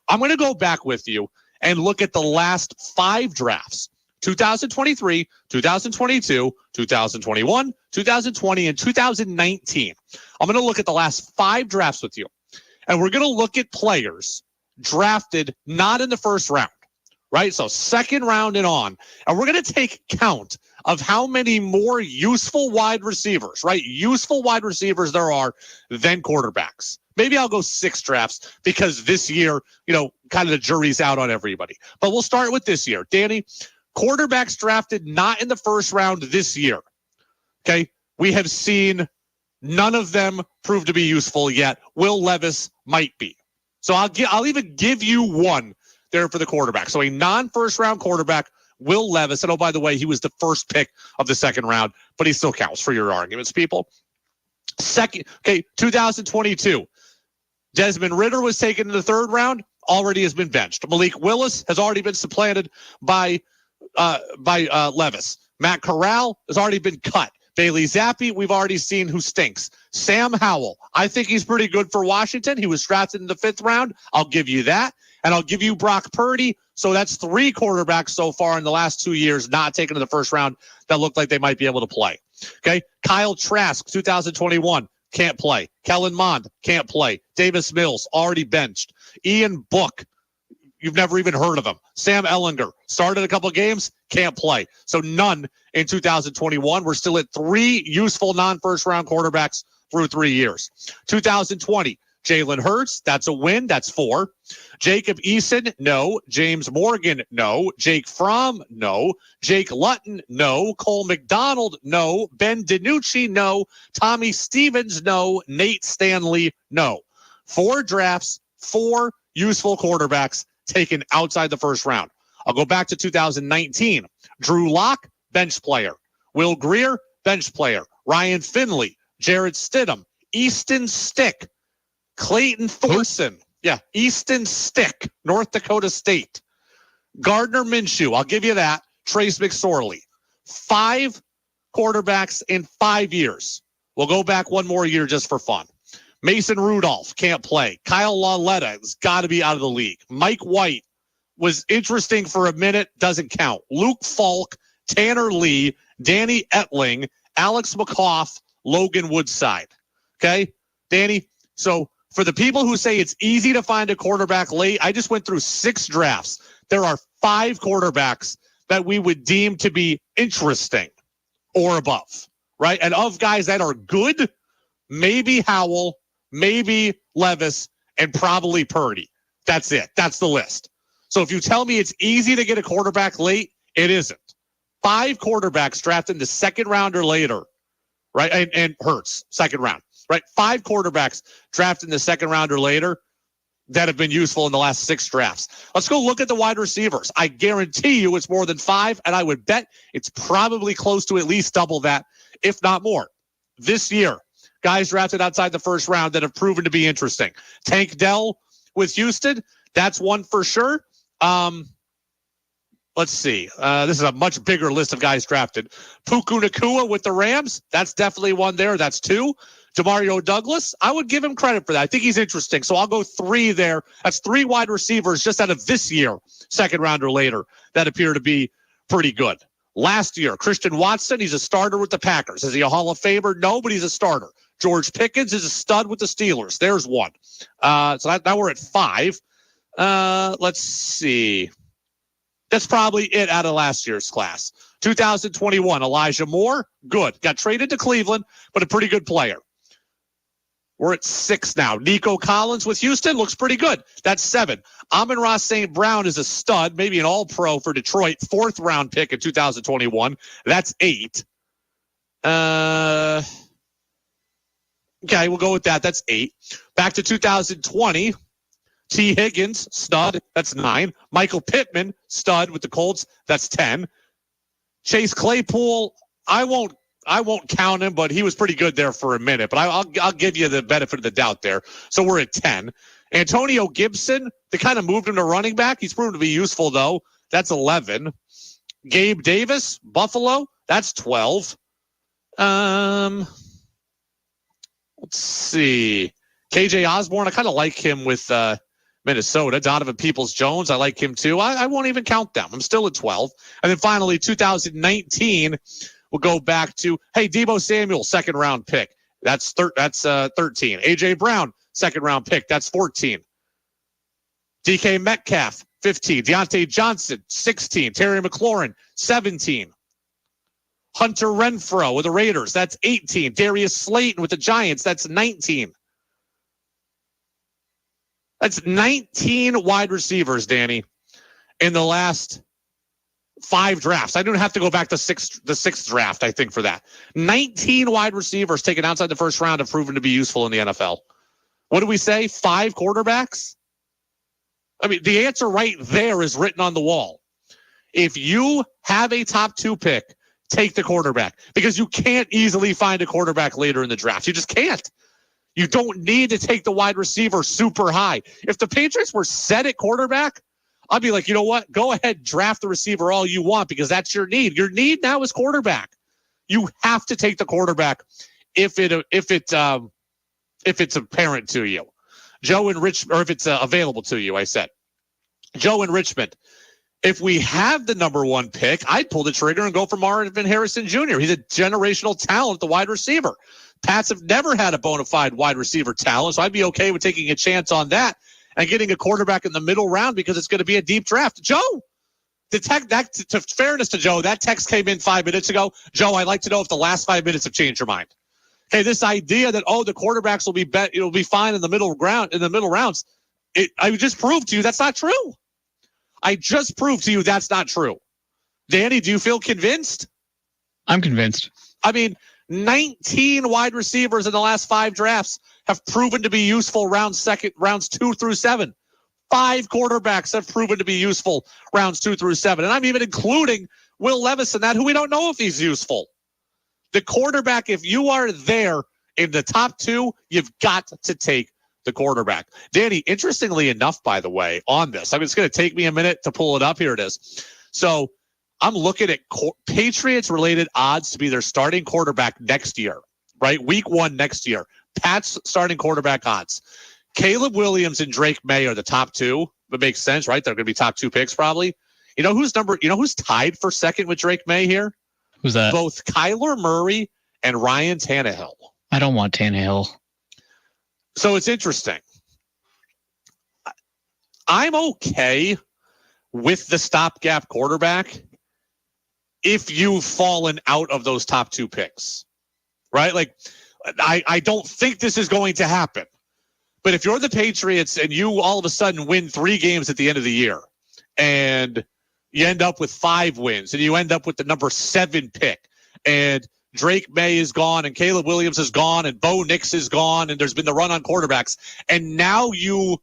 I'm going to go back with you and look at the last 5 drafts. 2023, 2022, 2021, 2020, and 2019. I'm going to look at the last 5 drafts with you. And we're going to look at players drafted not in the first round, right? So second round and on. And we're going to take count of how many more useful wide receivers, right? Useful wide receivers there are than quarterbacks. Maybe I'll go 6 drafts because this year, kind of the jury's out on everybody. But we'll start with this year. Danny, quarterbacks drafted not in the first round this year. Okay. We have seen none of them prove to be useful yet. Will Levis might be. So I'll even give you one there for the quarterback. So a non-first round quarterback, Will Levis. And oh, by the way, he was the first pick of the second round, but he still counts for your arguments, people. 2022. Desmond Ridder was taken in the 3rd round, already has been benched. Malik Willis has already been supplanted by Levis. Matt Corral has already been cut. Bailey Zappi, we've already seen who stinks. Sam Howell, I think he's pretty good for Washington. He was drafted in the 5th round. I'll give you that. And I'll give you Brock Purdy. So that's 3 quarterbacks so far in the last 2 years not taken in the first round that look like they might be able to play. Okay. Kyle Trask, 2021, can't play. Kellen Mond, can't play. Davis Mills, already benched. Ian Book, you've never even heard of him. Sam Ehlinger, started a couple of games, can't play. So none in 2021. We're still at 3 useful non-first round quarterbacks through 3 years. 2020, Jalen Hurts, that's a win. That's 4. Jacob Eason, no. James Morgan, no. Jake Fromm, no. Jake Luton, no. Cole McDonald, no. Ben DiNucci, no. Tommy Stevens, no. Nate Stanley, no. 4 drafts, 4 useful quarterbacks taken outside the first round. I'll go back to 2019. Drew Lock, bench player. Will Grier, bench player. Ryan Finley, Jared Stidham, Easton Stick, Clayton Thorson. Yeah, Easton Stick, North Dakota State. Gardner Minshew, I'll give you that. Trace McSorley. 5 quarterbacks in 5 years. We'll go back one more year just for fun. Mason Rudolph, can't play. Kyle Lauletta has got to be out of the league. Mike White was interesting for a minute, doesn't count. Luke Falk, Tanner Lee, Danny Etling, Alex McCough, Logan Woodside. Okay, Danny? So for the people who say it's easy to find a quarterback late, I just went through 6 drafts. There are 5 quarterbacks that we would deem to be interesting or above, right? And of guys that are good, maybe Howell, maybe Levis, and probably Purdy. That's it. That's the list. So if you tell me it's easy to get a quarterback late, it isn't. 5 quarterbacks drafted in the second round or later, right? And Hurts, second round, right? 5 quarterbacks drafted in the second round or later. that have been useful in the last 6 drafts. Let's go look at the wide receivers. I guarantee you it's more than 5, and I would bet it's probably close to at least double that, if not more. This year, guys drafted outside the first round that have proven to be interesting. Tank Dell with Houston, that's one for sure. Let's see. This is a much bigger list of guys drafted. Puka Nacua with the Rams, that's definitely one there. That's 2. Demario Douglas, I would give him credit for that. I think he's interesting. So I'll go 3 there. That's 3 wide receivers just out of this year, second round or later, that appear to be pretty good. Last year, Christian Watson, he's a starter with the Packers. Is he a Hall of Famer? No, but he's a starter. George Pickens is a stud with the Steelers. There's 1. So now we're at 5. Let's see. That's probably it out of last year's class. 2021, Elijah Moore, good. Got traded to Cleveland, but a pretty good player. We're at 6 now. Nico Collins with Houston looks pretty good. That's 7. Amon-Ra St. Brown is a stud, maybe an all-pro for Detroit. 4th round pick in 2021. That's 8. Okay, we'll go with that. That's 8. Back to 2020. T. Higgins, stud. That's 9. Michael Pittman, stud with the Colts. That's 10. Chase Claypool, I won't count him, but he was pretty good there for a minute. But I'll give you the benefit of the doubt there. So we're at 10. Antonio Gibson, they kind of moved him to running back. He's proven to be useful, though. That's 11. Gabe Davis, Buffalo, that's 12. Let's see. KJ Osborne, I kind of like him with Minnesota. Donovan Peoples-Jones, I like him too. I won't even count them. I'm still at 12. And then finally, 2019, we'll go back to, Deebo Samuel, second round pick. That's 13. A.J. Brown, second round pick. That's 14. DK Metcalf, 15. Deontay Johnson, 16. Terry McLaurin, 17. Hunter Renfrow with the Raiders, that's 18. Darius Slayton with the Giants, that's 19. That's 19 wide receivers, Danny, in the last 5 drafts. I don't have to go back to the 6th draft, I think, for that. 19 wide receivers taken outside the first round have proven to be useful in the NFL. What do we say? 5 quarterbacks? I mean, the answer right there is written on the wall. If you have a top 2 pick, take the quarterback, because you can't easily find a quarterback later in the draft. You just can't. You don't need to take the wide receiver super high. If the Patriots were set at quarterback, I'd be like, you know what? Go ahead, draft the receiver all you want, because that's your need. Your need now is quarterback. You have to take the quarterback if it's apparent to you. Joe in Richmond, or if it's available to you, I said. Joe in Richmond. If we have the number 1 pick, I'd pull the trigger and go for Marvin Harrison Jr. He's a generational talent, the wide receiver. Pats have never had a bona fide wide receiver talent, so I'd be okay with taking a chance on that and getting a quarterback in the middle round, because it's going to be a deep draft. Joe, to fairness to Joe, that text came in 5 minutes ago. Joe, I'd like to know if the last 5 minutes have changed your mind. Okay, this idea that the quarterbacks will be fine in the middle rounds. I just proved to you that's not true. I just proved to you that's not true. Danny, do you feel convinced? I'm convinced. I mean, 19 wide receivers in the last 5 drafts have proven to be useful rounds 2 through 7. 5 quarterbacks have proven to be useful rounds 2 through 7. And I'm even including Will Levis in that, who we don't know if he's useful. The quarterback, if you are there in the top 2, you've got to take the quarterback. Danny, interestingly enough, by the way, on this, it's going to take me a minute to pull it up. Here it is. So I'm looking at Patriots-related odds to be their starting quarterback next year, right? Week 1 next year. Pats starting quarterback odds. Caleb Williams and Drake May are the top 2. That makes sense, right? They're going to be top 2 picks probably. You know who's tied for second with Drake May here? Who's that? Both Kyler Murray and Ryan Tannehill. I don't want Tannehill. So it's interesting. I'm okay with the stopgap quarterback if you've fallen out of those top 2 picks, right? Like, I don't think this is going to happen. But if you're the Patriots and you all of a sudden win 3 games at the end of the year and you end up with 5 wins and you end up with the number 7 pick and Drake May is gone and Caleb Williams is gone and Bo Nix is gone and there's been the run on quarterbacks, and now you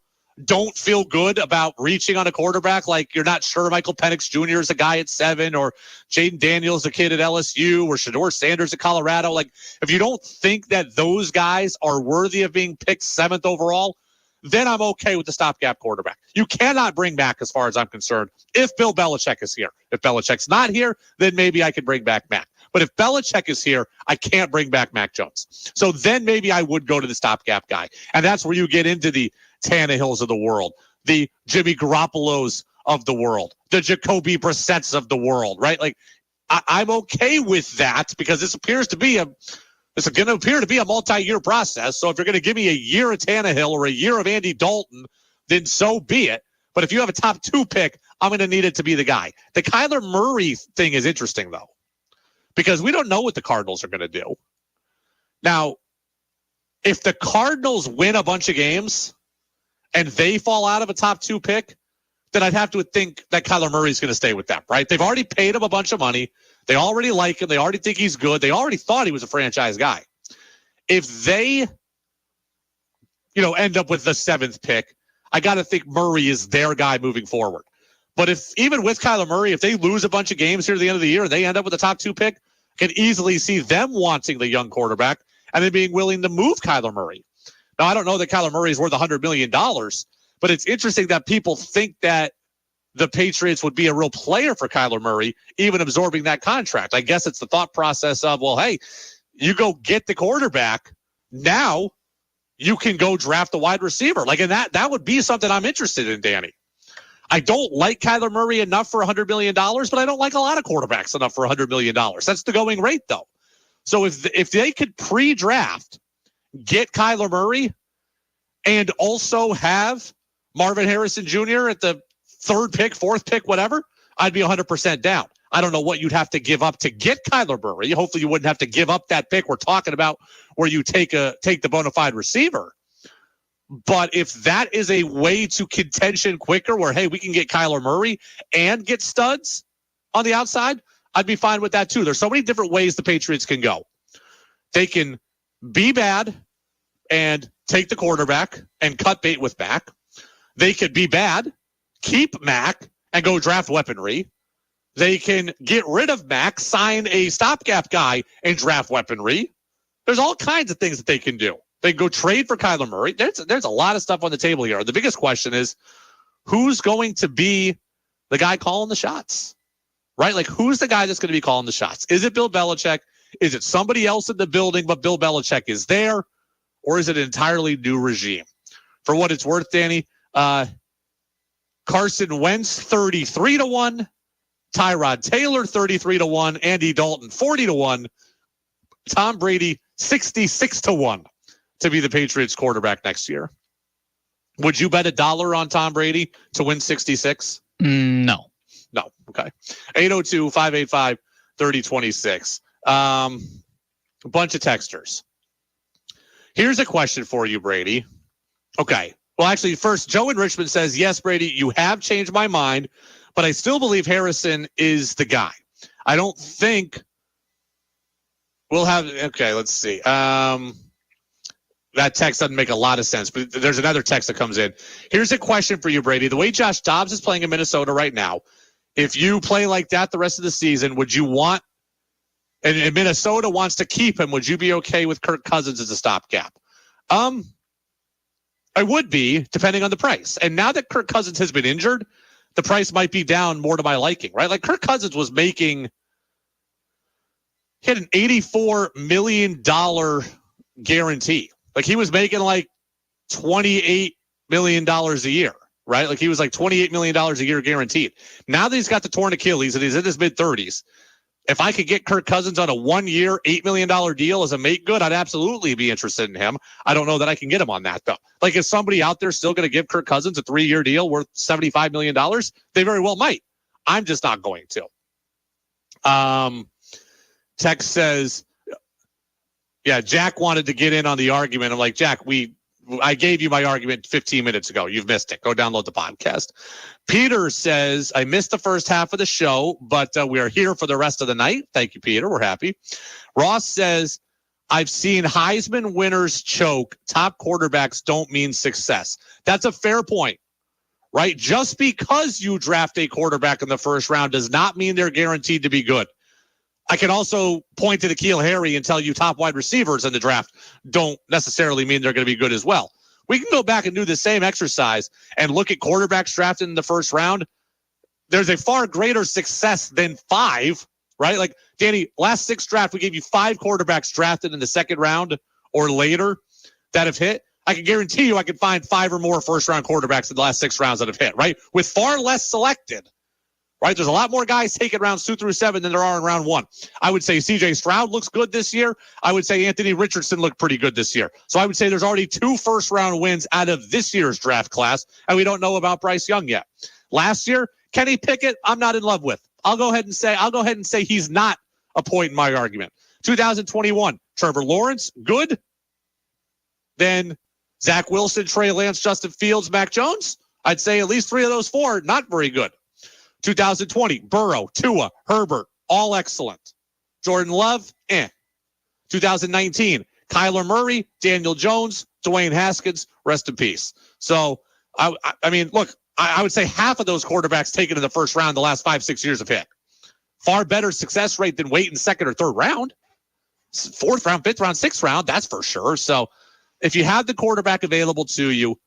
don't feel good about reaching on a quarterback, like you're not sure Michael Penix Jr. is a guy at 7, or Jaden Daniels, a kid at LSU, or Shedeur Sanders at Colorado. Like, if you don't think that those guys are worthy of being picked 7th overall, then I'm okay with the stopgap quarterback. You cannot bring back, as far as I'm concerned, if Bill Belichick is here. If Belichick's not here, then maybe I can bring back Mac. But if Belichick is here, I can't bring back Mac Jones. So then maybe I would go to the stopgap guy. And that's where you get into the Tannehills of the world, the Jimmy Garoppolos of the world, the Jacoby Brissetts of the world, right? Like, I'm okay with that because this going to appear to be a multi-year process. So if you're going to give me a year of Tannehill or a year of Andy Dalton, then so be it. But if you have a top 2 pick, I'm going to need it to be the guy. The Kyler Murray thing is interesting, though, because we don't know what the Cardinals are going to do. Now, if the Cardinals win a bunch of games and they fall out of a top 2 pick, then I'd have to think that Kyler Murray's going to stay with them, right? They've already paid him a bunch of money. They already like him. They already think he's good. They already thought he was a franchise guy. If they, end up with the 7th pick, I got to think Murray is their guy moving forward. But even with Kyler Murray, if they lose a bunch of games here at the end of the year and they end up with a top 2 pick, I can easily see them wanting the young quarterback and then being willing to move Kyler Murray. Now, I don't know that Kyler Murray is worth $100 million, but it's interesting that people think that the Patriots would be a real player for Kyler Murray, even absorbing that contract. I guess it's the thought process of, well, hey, you go get the quarterback. Now you can go draft a wide receiver. Like, and that would be something I'm interested in, Danny. I don't like Kyler Murray enough for $100 million, but I don't like a lot of quarterbacks enough for $100 million. That's the going rate, though. So if they could pre-draft, get Kyler Murray, and also have Marvin Harrison Jr. at the 3rd pick, 4th pick, whatever, I'd be 100% down. I don't know what you'd have to give up to get Kyler Murray. Hopefully you wouldn't have to give up that pick we're talking about where you take the bona fide receiver. But if that is a way to contention quicker where, hey, we can get Kyler Murray and get studs on the outside, I'd be fine with that too. There's so many different ways the Patriots can go. They can be bad and take the quarterback and cut bait with Mac. They could be bad, keep Mac, and go draft weaponry. They can get rid of Mac, sign a stopgap guy, and draft weaponry. There's all kinds of things that they can do. They can go trade for Kyler Murray. There's a lot of stuff on the table here. The biggest question is, who's going to be the guy calling the shots? Right? Like, who's the guy that's going to be calling the shots? Is it Bill Belichick? Is it somebody else in the building, but Bill Belichick is there? Or is it an entirely new regime? For what it's worth, Danny, Carson Wentz, 33-1. Tyrod Taylor, 33-1. Andy Dalton, 40-1. Tom Brady, 66-1 to be the Patriots quarterback next year. Would you bet $1 on Tom Brady to win 66? No. No. Okay. 802-585-3026. A bunch of texters. Here's a question for you, Brady. Okay. Well, actually, first, Joe in Richmond says, yes, Brady, you have changed my mind, but I still believe Harrison is the guy. I don't think we'll have, okay, let's see. That text doesn't make a lot of sense, but there's another text that comes in. Here's a question for you, Brady. The way Josh Dobbs is playing in Minnesota right now, if you play like that the rest of the season, would you want, and Minnesota wants to keep him, would you be okay with Kirk Cousins as a stopgap? I would be, depending on the price. And now that Kirk Cousins has been injured, the price might be down more to my liking, right? Like, Kirk Cousins was making, he had an $84 million guarantee. Like, he was making like $28 million a year, right? Like, he was like $28 million a year guaranteed. Now that he's got the torn Achilles and he's in his mid-30s, if I could get Kirk Cousins on a 1-year, $8 million deal as a make good, I'd absolutely be interested in him. I don't know that I can get him on that, though. Like, is somebody out there still going to give Kirk Cousins a 3-year deal worth $75 million? They very well might. I'm just not going to. Text says, yeah, Jack wanted to get in on the argument. I'm like, Jack, I gave you my argument 15 minutes ago. You've missed it. Go download the podcast. Peter says, I missed the first half of the show, but we are here for the rest of the night. Thank you, Peter. We're happy. Ross says, I've seen Heisman winners choke. Top quarterbacks don't mean success. That's a fair point, right? Just because you draft a quarterback in the first round does not mean they're guaranteed to be good. I can also point to the N'Keal Harry and tell you top wide receivers in the draft don't necessarily mean they're going to be good as well. We can go back and do the same exercise and look at quarterbacks drafted in the first round. There's a far greater success than 5, right? Like, Danny, last 6 drafts, we gave you 5 quarterbacks drafted in the second round or later that have hit. I can guarantee you I can find 5 or more first-round quarterbacks in the last 6 rounds that have hit, right? With far less selected, right? There's a lot more guys taking rounds 2 through 7 than there are in round 1. I would say C.J. Stroud looks good this year. I would say Anthony Richardson looked pretty good this year. So I would say there's already 2 first-round wins out of this year's draft class, and we don't know about Bryce Young yet. Last year, Kenny Pickett, I'm not in love with. I'll go ahead and say he's not a point in my argument. 2021, Trevor Lawrence, good. Then Zach Wilson, Trey Lance, Justin Fields, Mac Jones. I'd say at least 3 of those 4, not very good. 2020, Burrow, Tua, Herbert, all excellent. Jordan Love, 2019, Kyler Murray, Daniel Jones, Dwayne Haskins, rest in peace. So, I mean, look, I would say half of those quarterbacks taken in the first round the last 5-6 years have hit. Far better success rate than waiting second or third round. 4th round, 5th round, 6th round, that's for sure. So if you have the quarterback available to you,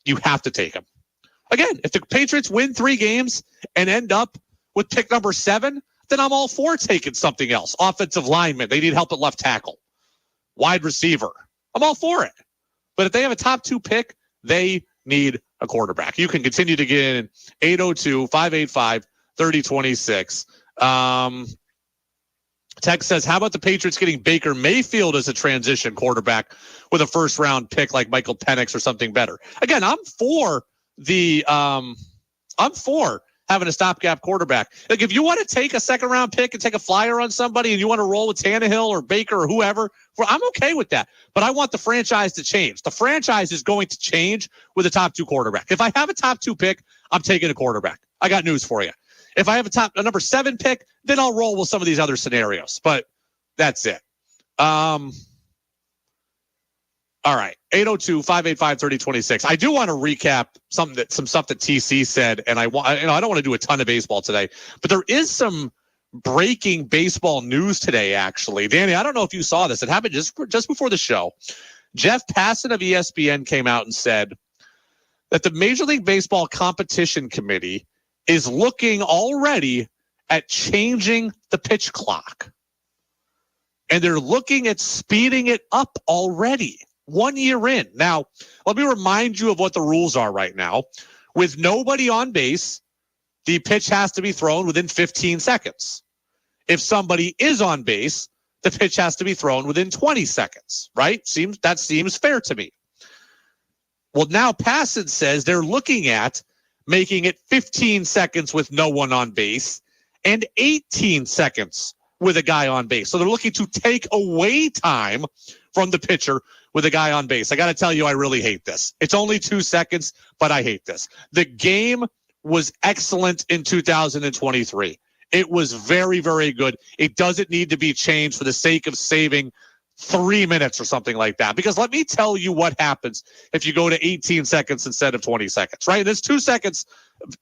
you have to take him. Again, if the Patriots win 3 games and end up with pick number 7, then I'm all for taking something else. Offensive lineman, they need help at left tackle. Wide receiver, I'm all for it. But if they have a top 2 pick, they need a quarterback. You can continue to get in 802-585-3026. Tex says, how about the Patriots getting Baker Mayfield as a transition quarterback with a first-round pick like Michael Penix or something better? Again, I'm for having a stopgap quarterback. Like, if you want to take a second-round pick and take a flyer on somebody and you want to roll with Tannehill or Baker or whoever, I'm okay with that. But I want the franchise to change. The franchise is going to change with a top 2 quarterback. If I have a top 2 pick, I'm taking a quarterback. I got news for you. If I have a number 7 pick, then I'll roll with some of these other scenarios. But that's it. All right, 802-585-3026. I do want to recap some stuff that TC said, and I don't want to do a ton of baseball today, but there is some breaking baseball news today, actually. Danny, I don't know if you saw this. It happened just before the show. Jeff Passan of ESPN came out and said that the Major League Baseball Competition Committee is looking already at changing the pitch clock. And they're looking at speeding it up already. 1 year in. Now, let me remind you of what the rules are right now. With nobody on base, the pitch has to be thrown within 15 seconds. If somebody is on base, the pitch has to be thrown within 20 seconds, right? That seems fair to me. Well, now Passan says they're looking at making it 15 seconds with no one on base and 18 seconds with a guy on base. So they're looking to take away time from the pitcher with a guy on base. I got to tell you, I really hate this. It's only 2 seconds, but I hate this. The game was excellent in 2023. It was very, very good. It doesn't need to be changed for the sake of saving 3 minutes or something like that. Because let me tell you what happens if you go to 18 seconds instead of 20 seconds, right? There's 2 seconds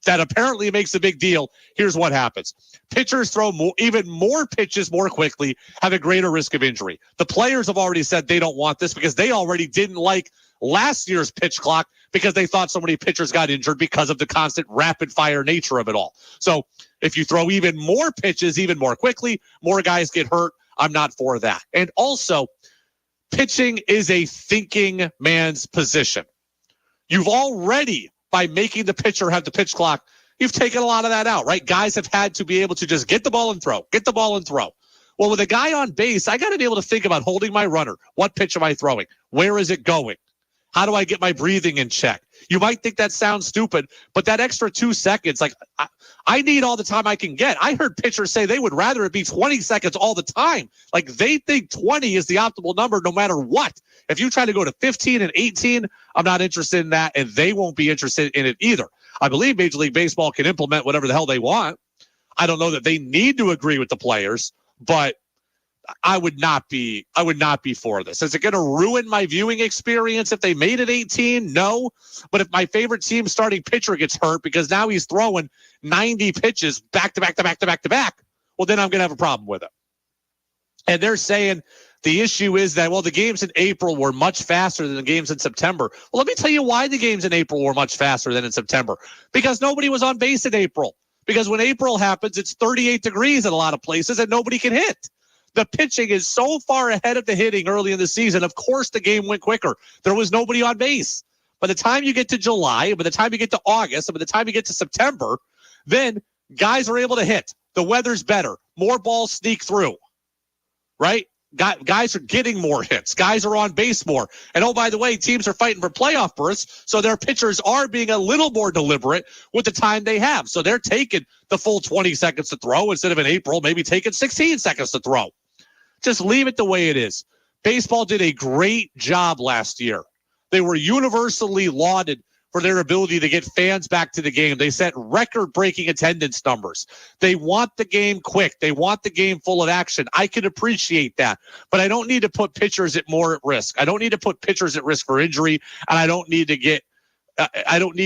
that apparently makes a big deal. Here's what happens. Pitchers throw even more pitches more quickly, have a greater risk of injury. The players have already said they don't want this because they already didn't like last year's pitch clock because they thought so many pitchers got injured because of the constant rapid fire nature of it all. So if you throw even more pitches, even more quickly, more guys get hurt. I'm not for that. And also, pitching is a thinking man's position. You've already, by making the pitcher have the pitch clock, you've taken a lot of that out, right? Guys have had to be able to just get the ball and throw. Well, with a guy on base, I got to be able to think about holding my runner. What pitch am I throwing? Where is it going? How do I get my breathing in check? You might think that sounds stupid, but that extra 2 seconds, like I need all the time I can get. I heard pitchers say they would rather it be 20 seconds all the time. Like they think 20 is the optimal number no matter what. If you try to go to 15 and 18, I'm not interested in that, and they won't be interested in it either. I believe Major League Baseball can implement whatever the hell they want. I don't know that they need to agree with the players, but I would not be for this. Is it going to ruin my viewing experience if they made it 18? No. But if my favorite team starting pitcher gets hurt because now he's throwing 90 pitches back to back, well, then I'm going to have a problem with it. And they're saying the issue is that, well, the games in April were much faster than the games in September. Well, let me tell you why the games in April were much faster than in September. Because nobody was on base in April. Because when April happens, it's 38 degrees in a lot of places and nobody can hit. The pitching is so far ahead of the hitting early in the season. Of course, the game went quicker. There was nobody on base. By the time you get to July, by the time you get to August, and by the time you get to September, then guys are able to hit. The weather's better. More balls sneak through, right? Guys are getting more hits. Guys are on base more. And, oh, by the way, teams are fighting for playoff berths, so their pitchers are being a little more deliberate with the time they have. So they're taking the full 20 seconds to throw instead of in April, maybe taking 16 seconds to throw. Just leave it the way it is. Baseball did a great job last year. They were universally lauded for their ability to get fans back to the game. They set record-breaking attendance numbers. They want the game quick. They want the game full of action. I can appreciate that, but I don't need to put pitchers at risk. I don't need to put pitchers at risk for injury, and I don't need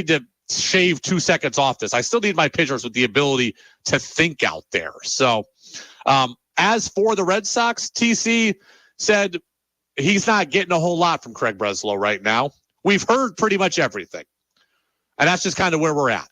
to shave 2 seconds off this. I still need my pitchers with the ability to think out there. So, as for the Red Sox, TC said he's not getting a whole lot from Craig Breslow right now. We've heard pretty much everything. And that's just kind of where we're at.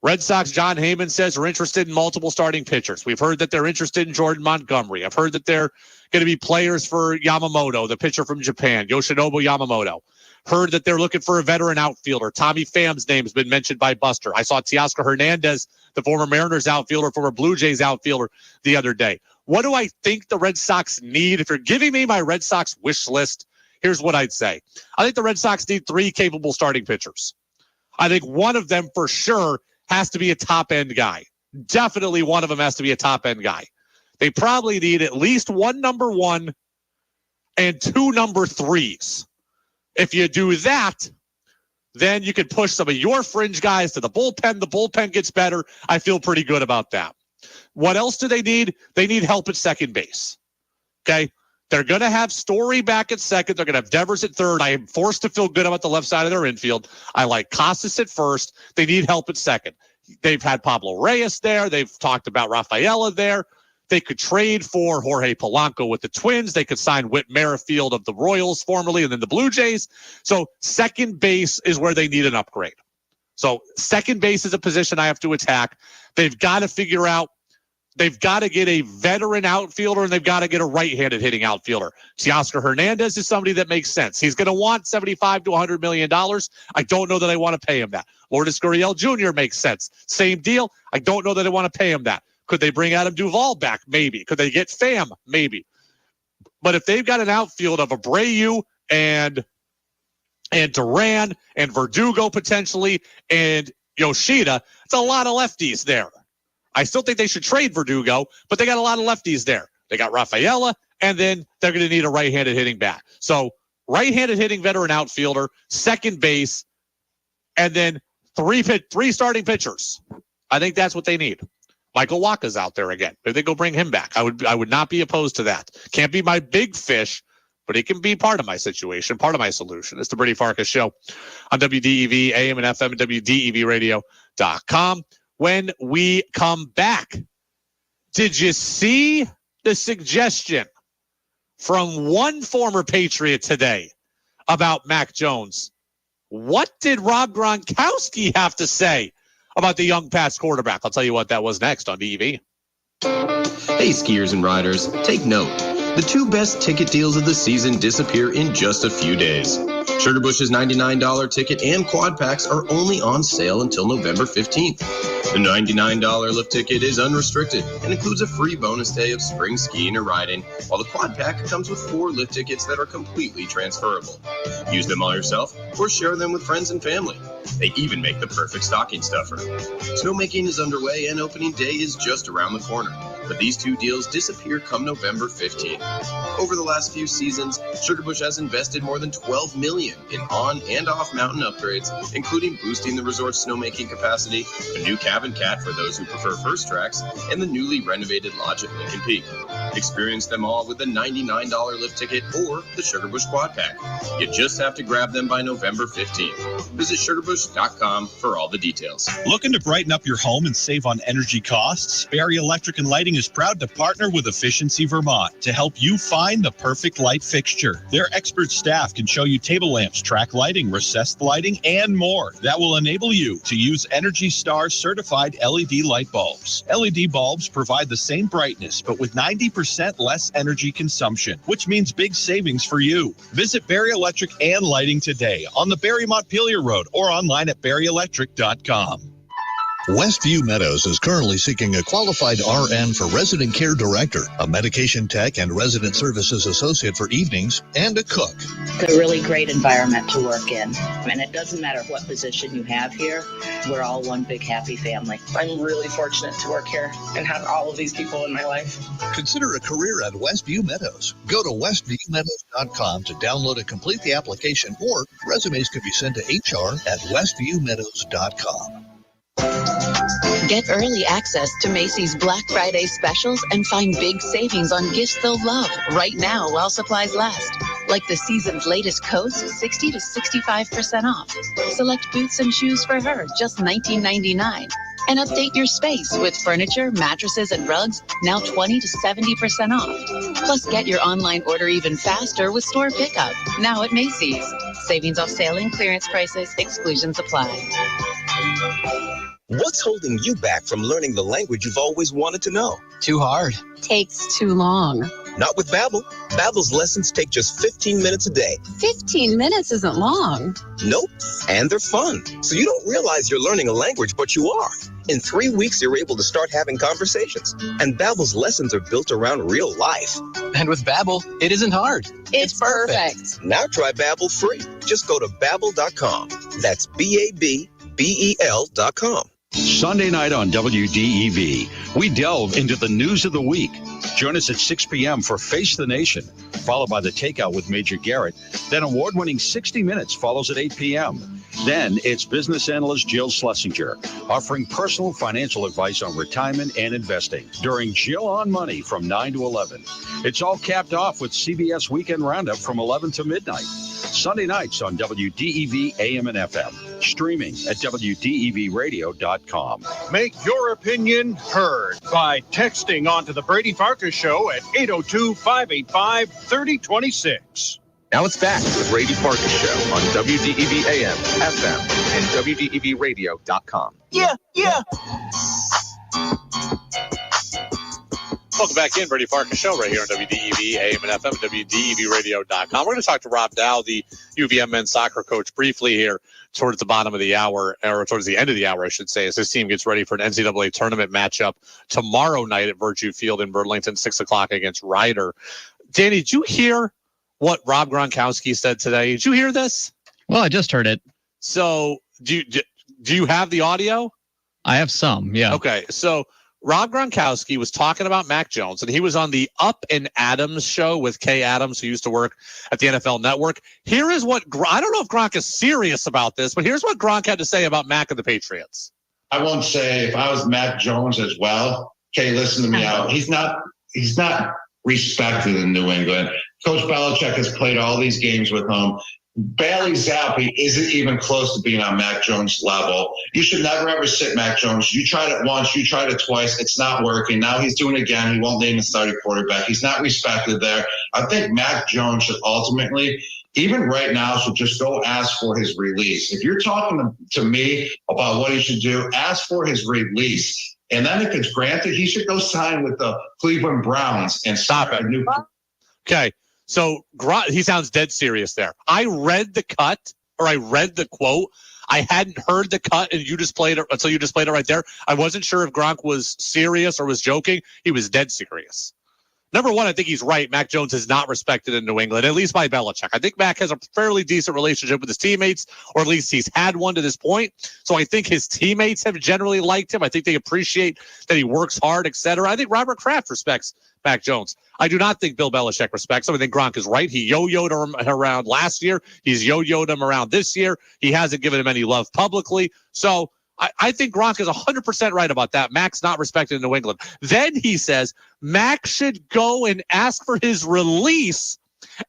Red Sox, John Heyman says, are interested in multiple starting pitchers. We've heard that they're interested in Jordan Montgomery. I've heard that they're going to be players for Yamamoto, the pitcher from Japan, Yoshinobu Yamamoto. Heard that they're looking for a veteran outfielder. Tommy Pham's name has been mentioned by Buster. I saw Teoscar Hernandez, the former Mariners outfielder, former Blue Jays outfielder, the other day. What do I think the Red Sox need? If you're giving me my Red Sox wish list, here's what I'd say. I think the Red Sox need 3 capable starting pitchers. I think one of them for sure has to be a top-end guy. Definitely one of them has to be a top-end guy. They probably need at least 1 number 1 and 2 number 3s. If you do that, then you can push some of your fringe guys to the bullpen. The bullpen gets better. I feel pretty good about that. What else do they need? They need help at second base. Okay? They're going to have Story back at second. They're going to have Devers at third. I am forced to feel good about the left side of their infield. I like Casas at first. They need help at second. They've had Pablo Reyes there. They've talked about Rafaela there. They could trade for Jorge Polanco with the Twins. They could sign Whit Merrifield of the Royals formerly and then the Blue Jays. So second base is where they need an upgrade. So second base is a position I have to attack. They've got to figure out. They've got to get a veteran outfielder, and they've got to get a right-handed hitting outfielder. Teoscar Hernandez is somebody that makes sense. He's going to want $75 to $100 million. I don't know that I want to pay him that. Lourdes Gurriel Jr. makes sense. Same deal. I don't know that I want to pay him that. Could they bring Adam Duvall back? Maybe. Could they get Pham? Maybe. But if they've got an outfield of Abreu and Duran and Verdugo potentially and Yoshida, it's a lot of lefties there. I still think they should trade Verdugo, but they got a lot of lefties there. They got Rafaela, and then they're going to need a right-handed hitting bat. So right-handed hitting veteran outfielder, second base, and then three starting pitchers. I think that's what they need. Michael Wacha's out there again. Maybe they go bring him back. I would not be opposed to that. Can't be my big fish, but he can be part of my situation, part of my solution. It's the Brady Farkas Show on WDEV, AM and FM, and WDEVradio.com. When we come back, did you see the suggestion from one former Patriot today about Mac Jones? What did Rob Gronkowski have to say about the young Pats quarterback? I'll tell you what that was next on DEV. Hey, skiers and riders, take note. The 2 best ticket deals of the season disappear in just a few days. Sugarbush's $99 ticket and quad packs are only on sale until November 15th. The $99 lift ticket is unrestricted and includes a free bonus day of spring skiing or riding, while the quad pack comes with 4 lift tickets that are completely transferable. Use them all yourself or share them with friends and family. They even make the perfect stocking stuffer. Snowmaking is underway and opening day is just around the corner. but these two deals disappear come November 15th. Over the last few seasons, Sugarbush has invested more than $12 million in on and off mountain upgrades, including boosting the resort's snowmaking capacity, a new cabin cat for those who prefer first tracks, and the newly renovated lodge at Lincoln Peak. Experience them all with the $99 lift ticket or the Sugarbush Quad Pack. You just have to grab them by November 15th. Visit sugarbush.com for all the details. Looking to brighten up your home and save on energy costs? Barry Electric and Lighting is proud to partner with Efficiency Vermont to help you find the perfect light fixture. Their expert staff can show you table lamps, track lighting, recessed lighting, and more that will enable you to use Energy Star certified LED light bulbs. LED bulbs provide the same brightness, but with 90% less energy consumption, which means big savings for you. Visit Barry Electric and Lighting today on the Barry Montpelier Road or online at barryelectric.com. Westview Meadows is currently seeking a qualified RN for resident care director, a medication tech and resident services associate for evenings, and a cook. It's a really great environment to work in. And it doesn't matter what position you have here. We're all one big happy family. I'm really fortunate to work here and have all of these people in my life. Consider a career at Westview Meadows. Go to westviewmeadows.com to download and complete the application, or resumes can be sent to hr@westviewmeadows.com. Get early access to Macy's Black Friday specials and find big savings on gifts they'll love right now while supplies last. Like the season's latest coats, 60 to 65% off. Select boots and shoes for her, just $19.99. And update your space with furniture, mattresses, and rugs, now 20 to 70% off. Plus, get your online order even faster with store pickup, now at Macy's. Savings off sale and clearance prices, exclusions apply. What's holding you back from learning the language you've always wanted to know? Too hard. Takes too long. Not with Babbel. Babbel's lessons take just 15 minutes a day. 15 minutes isn't long. Nope. And they're fun. So you don't realize you're learning a language, but you are. In 3 weeks, you're able to start having conversations. And Babbel's lessons are built around real life. And with Babbel, it isn't hard. It's perfect. Now try Babbel free. Just go to Babbel.com. That's BABBEL.com. Sunday night on WDEV, we delve into the news of the week. Join us at 6 p.m. for Face the Nation, followed by The Takeout with Major Garrett. Then award-winning 60 Minutes follows at 8 p.m. Then it's business analyst Jill Schlesinger, offering personal financial advice on retirement and investing during Jill on Money from 9 to 11. It's all capped off with CBS Weekend Roundup from 11 to midnight. Sunday nights on WDEV AM and FM. Streaming at WDEVradio.com. Make your opinion heard by texting onto the Brady Farkas Show at 802-585-3026. Now it's back to the Brady Farkas Show on WDEV AM, FM, and WDEVradio.com. Yeah. Welcome back in, Brady Farkas Show, right here on WDEV, AM and FM, WDEVradio.com. We're going to talk to Rob Dow, the UVM men's soccer coach, briefly here towards the bottom of the hour, or towards the end of the hour, I should say, as his team gets ready for an NCAA tournament matchup tomorrow night at Virtue Field in Burlington, 6 o'clock against Ryder. Danny, did you hear what Rob Gronkowski said today? Did you hear this? Well, I just heard it. So do you have the audio? I have some, yeah. Okay, so Rob Gronkowski was talking about Mac Jones, and he was on the Up and Adams show with Kay Adams, who used to work at the NFL Network. Here is what I don't know if Gronk is serious about this, but here's what Gronk had to say about Mac and the Patriots. I won't say if I was Mac Jones as well. Kay, listen to me out. He's not respected in New England. Coach Belichick has played all these games with him. Bailey Zappi isn't even close to being on Mac Jones' level. You should never, ever sit Mac Jones. You tried it once. You tried it twice. It's not working. Now he's doing it again. He won't name a starting quarterback. He's not respected there. I think Mac Jones should ultimately, even right now, should just go ask for his release. If you're talking to me about what he should do, ask for his release. And then if it's granted, he should go sign with the Cleveland Browns and start a new. Okay. So he sounds dead serious there. I read the cut, or I read the quote. I hadn't heard the cut, and you just played it. So you just played it right there. I wasn't sure if Gronk was serious or was joking. He was dead serious. Number one, I think he's right. Mac Jones is not respected in New England, at least by Belichick. I think Mac has a fairly decent relationship with his teammates, or at least he's had one to this point. So I think his teammates have generally liked him. I think they appreciate that he works hard, etc. I think Robert Kraft respects Mac Jones. I do not think Bill Belichick respects him. I think Gronk is right. He yo-yoed him around last year. He's yo-yoed him around this year. He hasn't given him any love publicly. So I think Gronk is 100% right about that. Mac's not respected in New England. Then he says Mac should go and ask for his release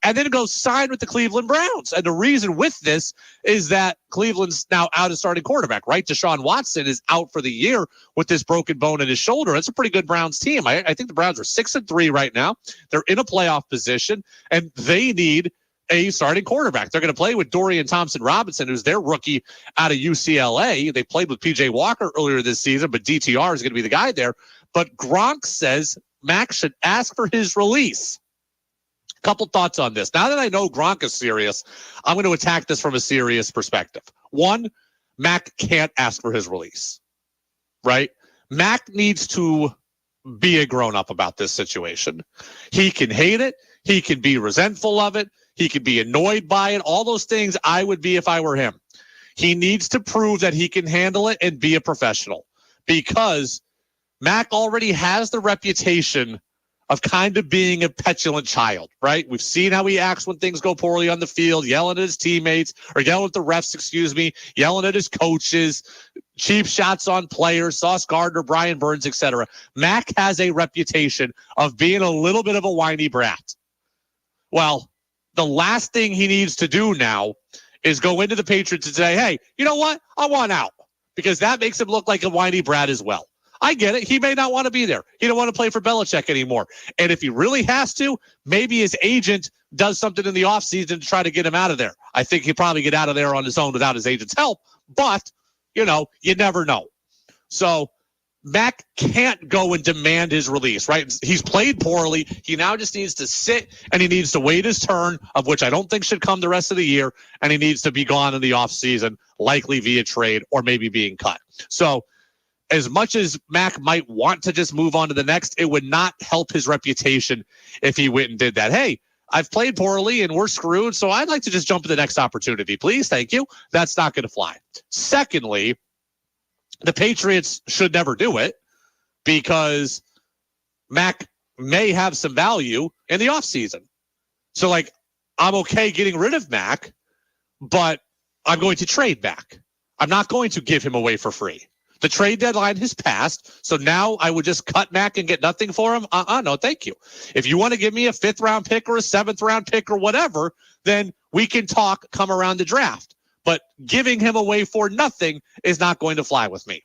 and then go sign with the Cleveland Browns. And the reason with this is that Cleveland's now out of starting quarterback, right? Deshaun Watson is out for the year with this broken bone in his shoulder. That's a pretty good Browns team. I think the Browns are 6-3 right now. They're in a playoff position, and they need a starting quarterback. They're going to play with Dorian Thompson-Robinson, who's their rookie out of UCLA. They played with P.J. Walker earlier this season, but DTR is going to be the guy there. But Gronk says Mac should ask for his release. Couple thoughts on this. Now that I know Gronk is serious, I'm going to attack this from a serious perspective. One, Mac can't ask for his release, right? Mac needs to be a grown-up about this situation. He can hate it. He can be resentful of it. He could be annoyed by it. All those things I would be if I were him. He needs to prove that he can handle it and be a professional, because Mac already has the reputation of kind of being a petulant child, right? We've seen how he acts when things go poorly on the field, yelling at his teammates, or yelling at the refs, yelling at his coaches, cheap shots on players, Sauce Gardner, Brian Burns, etc. Mac has a reputation of being a little bit of a whiny brat. Well, the last thing he needs to do now is go into the Patriots and say, hey, you know what? I want out, because that makes him look like a whiny brat as well. I get it. He may not want to be there. He don't want to play for Belichick anymore. And if he really has to, maybe his agent does something in the offseason to try to get him out of there. I think he'll probably get out of there on his own without his agent's help. But, you never know. So Mac can't go and demand his release, right? He's played poorly. He now just needs to sit, and he needs to wait his turn, of which I don't think should come the rest of the year, and he needs to be gone in the offseason, likely via trade or maybe being cut. So as much as Mac might want to just move on to the next, it would not help his reputation if he went and did that. Hey, I've played poorly and we're screwed, so I'd like to just jump to the next opportunity, please. Thank you. That's not going to fly. Secondly, the Patriots should never do it, because Mac may have some value in the offseason. So, I'm okay getting rid of Mac, but I'm going to trade Mac. I'm not going to give him away for free. The trade deadline has passed, so now I would just cut Mac and get nothing for him? No, thank you. If you want to give me a 5th-round pick or a 7th-round pick or whatever, then we can talk come around the draft. But giving him away for nothing is not going to fly with me.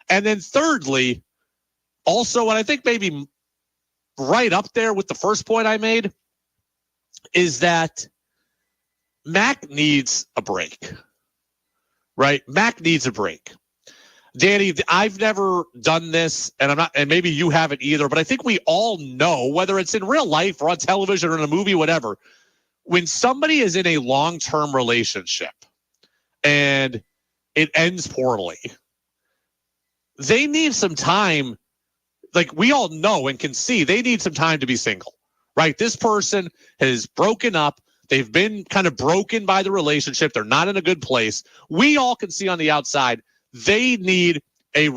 And then thirdly, also, what I think maybe right up there with the first point I made is that Mac needs a break, right? Mac needs a break. Danny, I've never done this, and I'm not, and maybe you haven't either, but I think we all know, whether it's in real life or on television or in a movie, whatever, when somebody is in a long-term relationship and it ends poorly, they need some time. Like, we all know and can see, they need some time to be single, right? This person has broken up. They've been kind of broken by the relationship. They're not in a good place. We all can see on the outside, they need a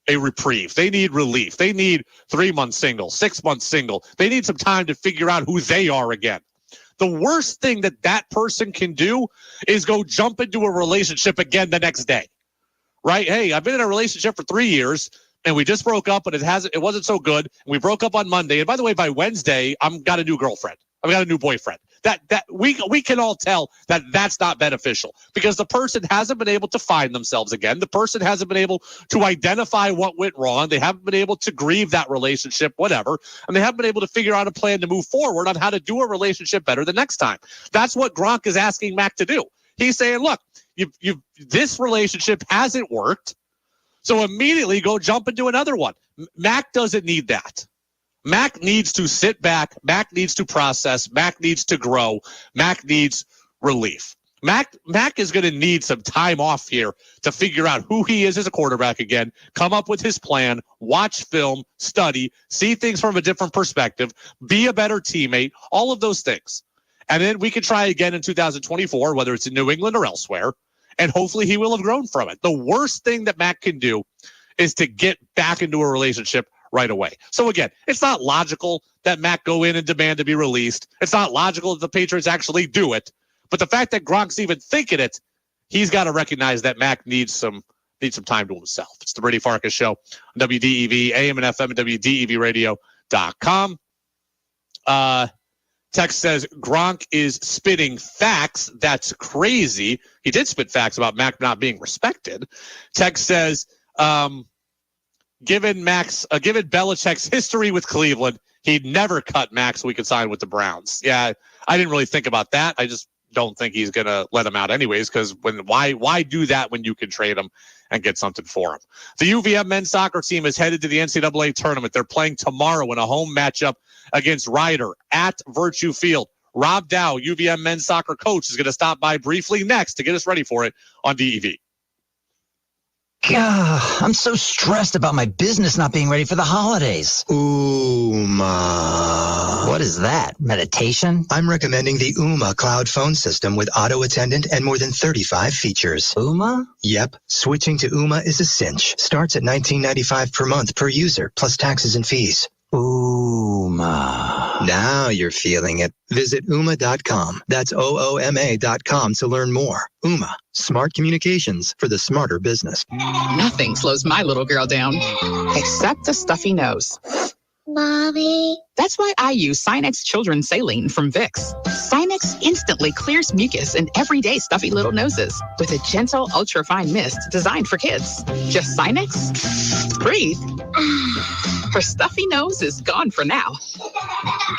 reprieve. They need relief. They need 3 months single, 6 months single. They need some time to figure out who they are again. The worst thing that person can do is go jump into a relationship again the next day, right? Hey, I've been in a relationship for 3 years and we just broke up, and it wasn't so good. We broke up on Monday. And by the way, by Wednesday, I've got a new girlfriend. I've got a new boyfriend. That we can all tell that that's not beneficial, because the person hasn't been able to find themselves again. The person hasn't been able to identify what went wrong. They haven't been able to grieve that relationship, whatever. And they haven't been able to figure out a plan to move forward on how to do a relationship better the next time. That's what Gronk is asking Mac to do. He's saying, look, this relationship hasn't worked, so immediately go jump into another one. Mac doesn't need that. Mac needs to sit back. Mac needs to process. Mac needs to grow. Mac needs relief. Mac is going to need some time off here to figure out who he is as a quarterback again, come up with his plan, watch film, study, see things from a different perspective, be a better teammate, all of those things. And then we can try again in 2024, whether it's in New England or elsewhere, and hopefully he will have grown from it. The worst thing that Mac can do is to get back into a relationship right away. So again, it's not logical that Mac go in and demand to be released. It's not logical that the Patriots actually do it. But the fact that Gronk's even thinking it, he's got to recognize that Mac needs some time to himself. It's the Brady Farkas Show on WDEV, AM and FM, and WDEVradio.com. Text says, Gronk is spitting facts. That's crazy. He did spit facts about Mac not being respected. Text says, given Belichick's history with Cleveland, he'd never cut Mac so we could sign with the Browns. Yeah, I didn't really think about that. I just don't think he's going to let him out anyways, because why do that when you can trade him and get something for him? The UVM men's soccer team is headed to the NCAA tournament. They're playing tomorrow in a home matchup against Ryder at Virtue Field. Rob Dow, UVM men's soccer coach, is going to stop by briefly next to get us ready for it on DEV. God, I'm so stressed about my business not being ready for the holidays. Ooma. What is that? Meditation? I'm recommending the Ooma cloud phone system with auto attendant and more than 35 features. Ooma? Yep. Switching to Ooma is a cinch. Starts at $19.95 per month per user, plus taxes and fees. Ooma. Now you're feeling it. Visit Ooma.com. That's OOMA.com to learn more. Ooma. Smart communications for the smarter business. Nothing slows my little girl down, except a stuffy nose. Mommy. That's why I use Sinex Children's Saline from Vicks. Sinex instantly clears mucus in everyday stuffy little noses with a gentle, ultra-fine mist designed for kids. Just Sinex? Breathe. Her stuffy nose is gone for now.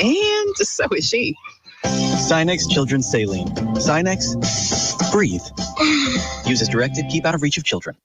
And so is she. Sinex Children's Saline. Sinex, breathe. Use as directed, keep out of reach of children.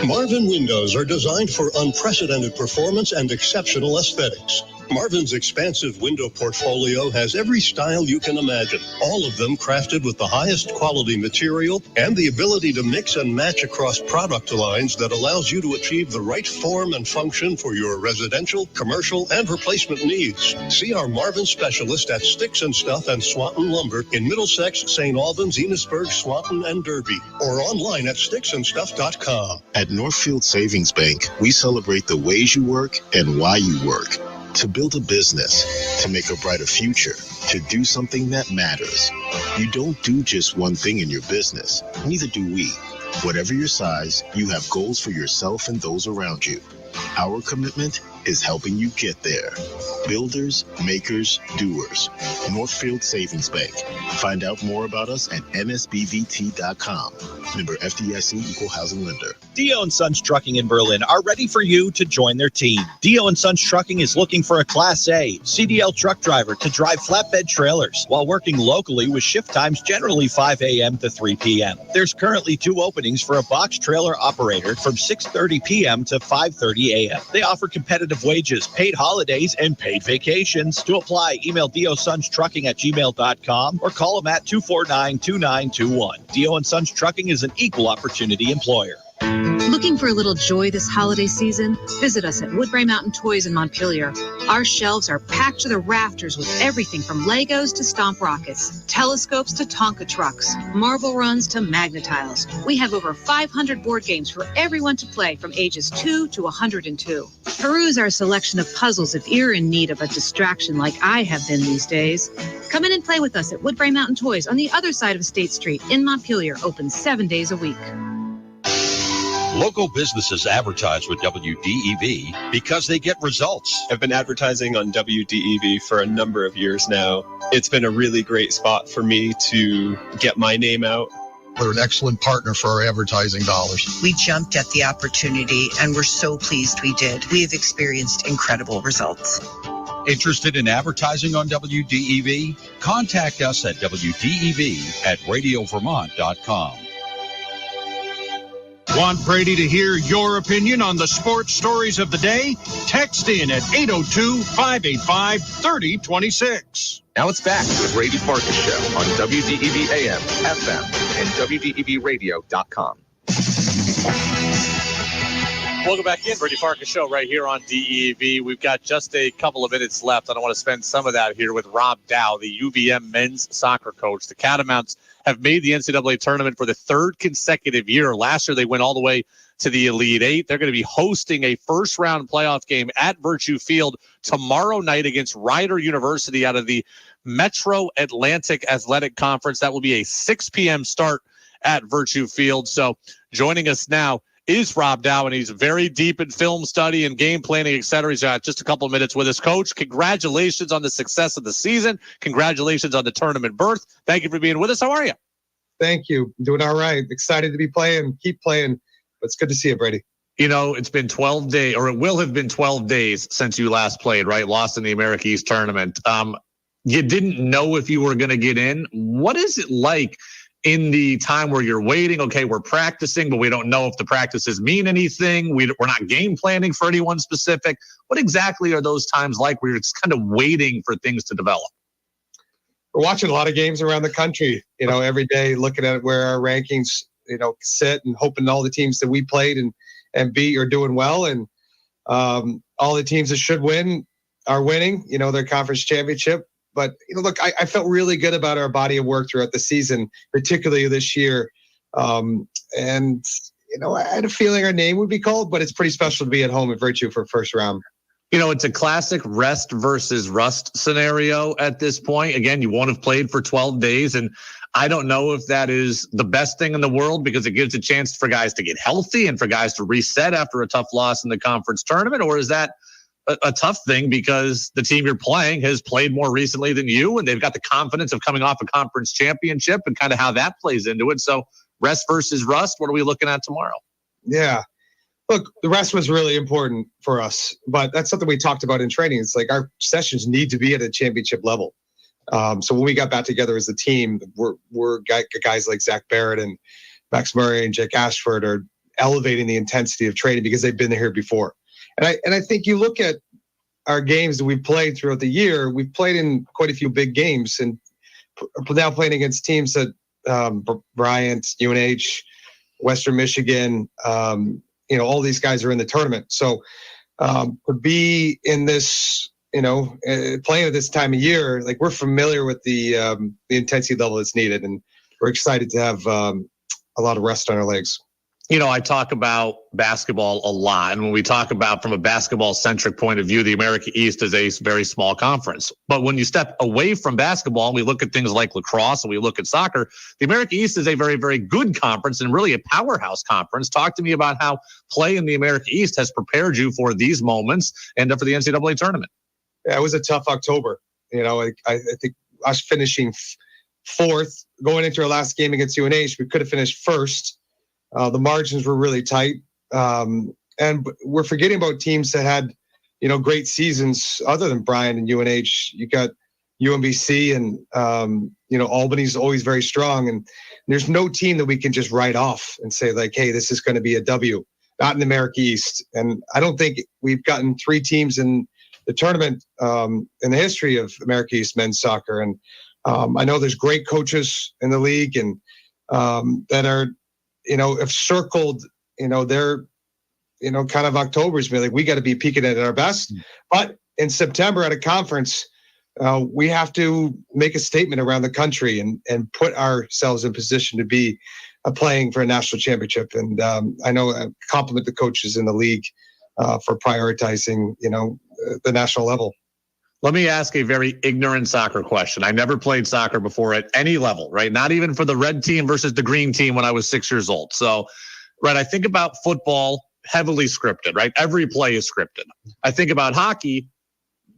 Marvin windows are designed for unprecedented performance and exceptional aesthetics. Marvin's expansive window portfolio has every style you can imagine, all of them crafted with the highest quality material and the ability to mix and match across product lines that allows you to achieve the right form and function for your residential, commercial, and replacement needs. See our Marvin specialist at Sticks and Stuff and Swanton Lumber in Middlesex, St. Albans, Enosburg, Swanton, and Derby, or online at sticksandstuff.com. At Northfield Savings Bank, we celebrate the ways you work and why you work. To build a business, to make a brighter future, to do something that matters. You don't do just one thing in your business. Neither do we. Whatever your size, you have goals for yourself and those around you. Our commitment is helping you get there. Builders, makers, doers. Northfield Savings Bank. Find out more about us at nsbvt.com. Member FDIC, Equal Housing Lender. Dio & Sons Trucking in Berlin are ready for you to join their team. Dio & Sons Trucking is looking for a Class A CDL truck driver to drive flatbed trailers while working locally with shift times generally 5 a.m. to 3 p.m. There's currently 2 openings for a box trailer operator from 6:30 p.m. to 5:30 a.m. They offer competitive wages, paid holidays, and paid vacations. To apply, email diosonstrucking@gmail.com or call them at 249-2921. Dio & Sons Trucking is an equal opportunity employer. Looking for a little joy this holiday season? Visit us at Woodbury Mountain Toys in Montpelier. Our shelves are packed to the rafters with everything from Legos to Stomp Rockets, telescopes to Tonka trucks, marble runs to Magnetiles. We have over 500 board games for everyone to play from ages 2 to 102. Peruse our selection of puzzles if you're in need of a distraction like I have been these days. Come in and play with us at Woodbury Mountain Toys on the other side of State Street in Montpelier, open 7 days a week. Local businesses advertise with WDEV because they get results. I've been advertising on WDEV for a number of years now. It's been a really great spot for me to get my name out. We're an excellent partner for our advertising dollars. We jumped at the opportunity and we're so pleased we did. We have experienced incredible results. Interested in advertising on WDEV? Contact us at WDEV@radiovermont.com. Want Brady to hear your opinion on the sports stories of the day? Text in at 802-585-3026. Now it's back to the Brady Farkas Show on WDEV AM, FM, and WDEVradio.com. Welcome back in, Brady Farkas Show right here on DEV. We've got just a couple of minutes left. I don't want to spend some of that here with Rob Dow, the UVM men's soccer coach. The Catamounts have made the NCAA tournament for the third consecutive year. Last year, they went all the way to the Elite Eight. They're going to be hosting a first-round playoff game at Virtue Field tomorrow night against Rider University out of the Metro Atlantic Athletic Conference. That will be a 6 p.m. start at Virtue Field. So joining us now is Rob Dow, and he's very deep in film study and game planning, et cetera. He's got just a couple of minutes with us. Coach, congratulations on the success of the season. Congratulations on the tournament berth. Thank you for being with us. How are you? Thank you. Doing all right. Excited to be playing. Keep playing. But it's good to see you, Brady. You know, it's been 12 days, or it will have been 12 days since you last played, right? Lost in the America East tournament. You didn't know if you were going to get in. What is it like in the time where you're waiting? Okay, we're practicing, but we don't know if the practices mean anything. We're not game planning for anyone specific. What exactly are those times like where you're just kind of waiting for things to develop? We're watching a lot of games around the country, every day, looking at where our rankings, sit, and hoping all the teams that we played and beat are doing well. And all the teams that should win are winning, their conference championship. But, look, I felt really good about our body of work throughout the season, particularly this year. I had a feeling our name would be called, but it's pretty special to be at home at Virtue for first round. It's a classic rest versus rust scenario at this point. Again, you won't have played for 12 days. And I don't know if that is the best thing in the world because it gives a chance for guys to get healthy and for guys to reset after a tough loss in the conference tournament. Or is that a tough thing because the team you're playing has played more recently than you, and they've got the confidence of coming off a conference championship and kind of how that plays into it. So rest versus rust, what are we looking at tomorrow? Yeah. Look, the rest was really important for us, but that's something we talked about in training. It's like our sessions need to be at a championship level. So when we got back together as a team, we're guys like Zach Barrett and Max Murray and Jake Ashford are elevating the intensity of training because they've been here before. And I think you look at our games that we've played throughout the year, we've played in quite a few big games and now playing against teams that Bryant, UNH, Western Michigan, all these guys are in the tournament. So to be in this, playing at this time of year, like we're familiar with the intensity level that's needed, and we're excited to have a lot of rest on our legs. I talk about basketball a lot. And when we talk about from a basketball-centric point of view, the America East is a very small conference. But when you step away from basketball and we look at things like lacrosse and we look at soccer, the America East is a very, very good conference and really a powerhouse conference. Talk to me about how play in the America East has prepared you for these moments and for the NCAA tournament. Yeah, it was a tough October. I think us finishing fourth, going into our last game against UNH, we could have finished first. The margins were really tight. And we're forgetting about teams that had, great seasons other than Bryan and UNH. You got UMBC and, Albany's always very strong. And there's no team that we can just write off and say like, hey, this is going to be a W, not in the America East. And I don't think we've gotten 3 teams in the tournament in the history of America East men's soccer. And I know there's great coaches in the league and that are, have circled, their, kind of October's been like, we got to be peaking at our best. But in September at a conference, we have to make a statement around the country and put ourselves in position to be playing for a national championship. And I know I compliment the coaches in the league for prioritizing, the national level. Let me ask a very ignorant soccer question. I never played soccer before at any level, right? Not even for the red team versus the green team when I was 6 years old. So, right, I think about football, heavily scripted, right? Every play is scripted. I think about hockey,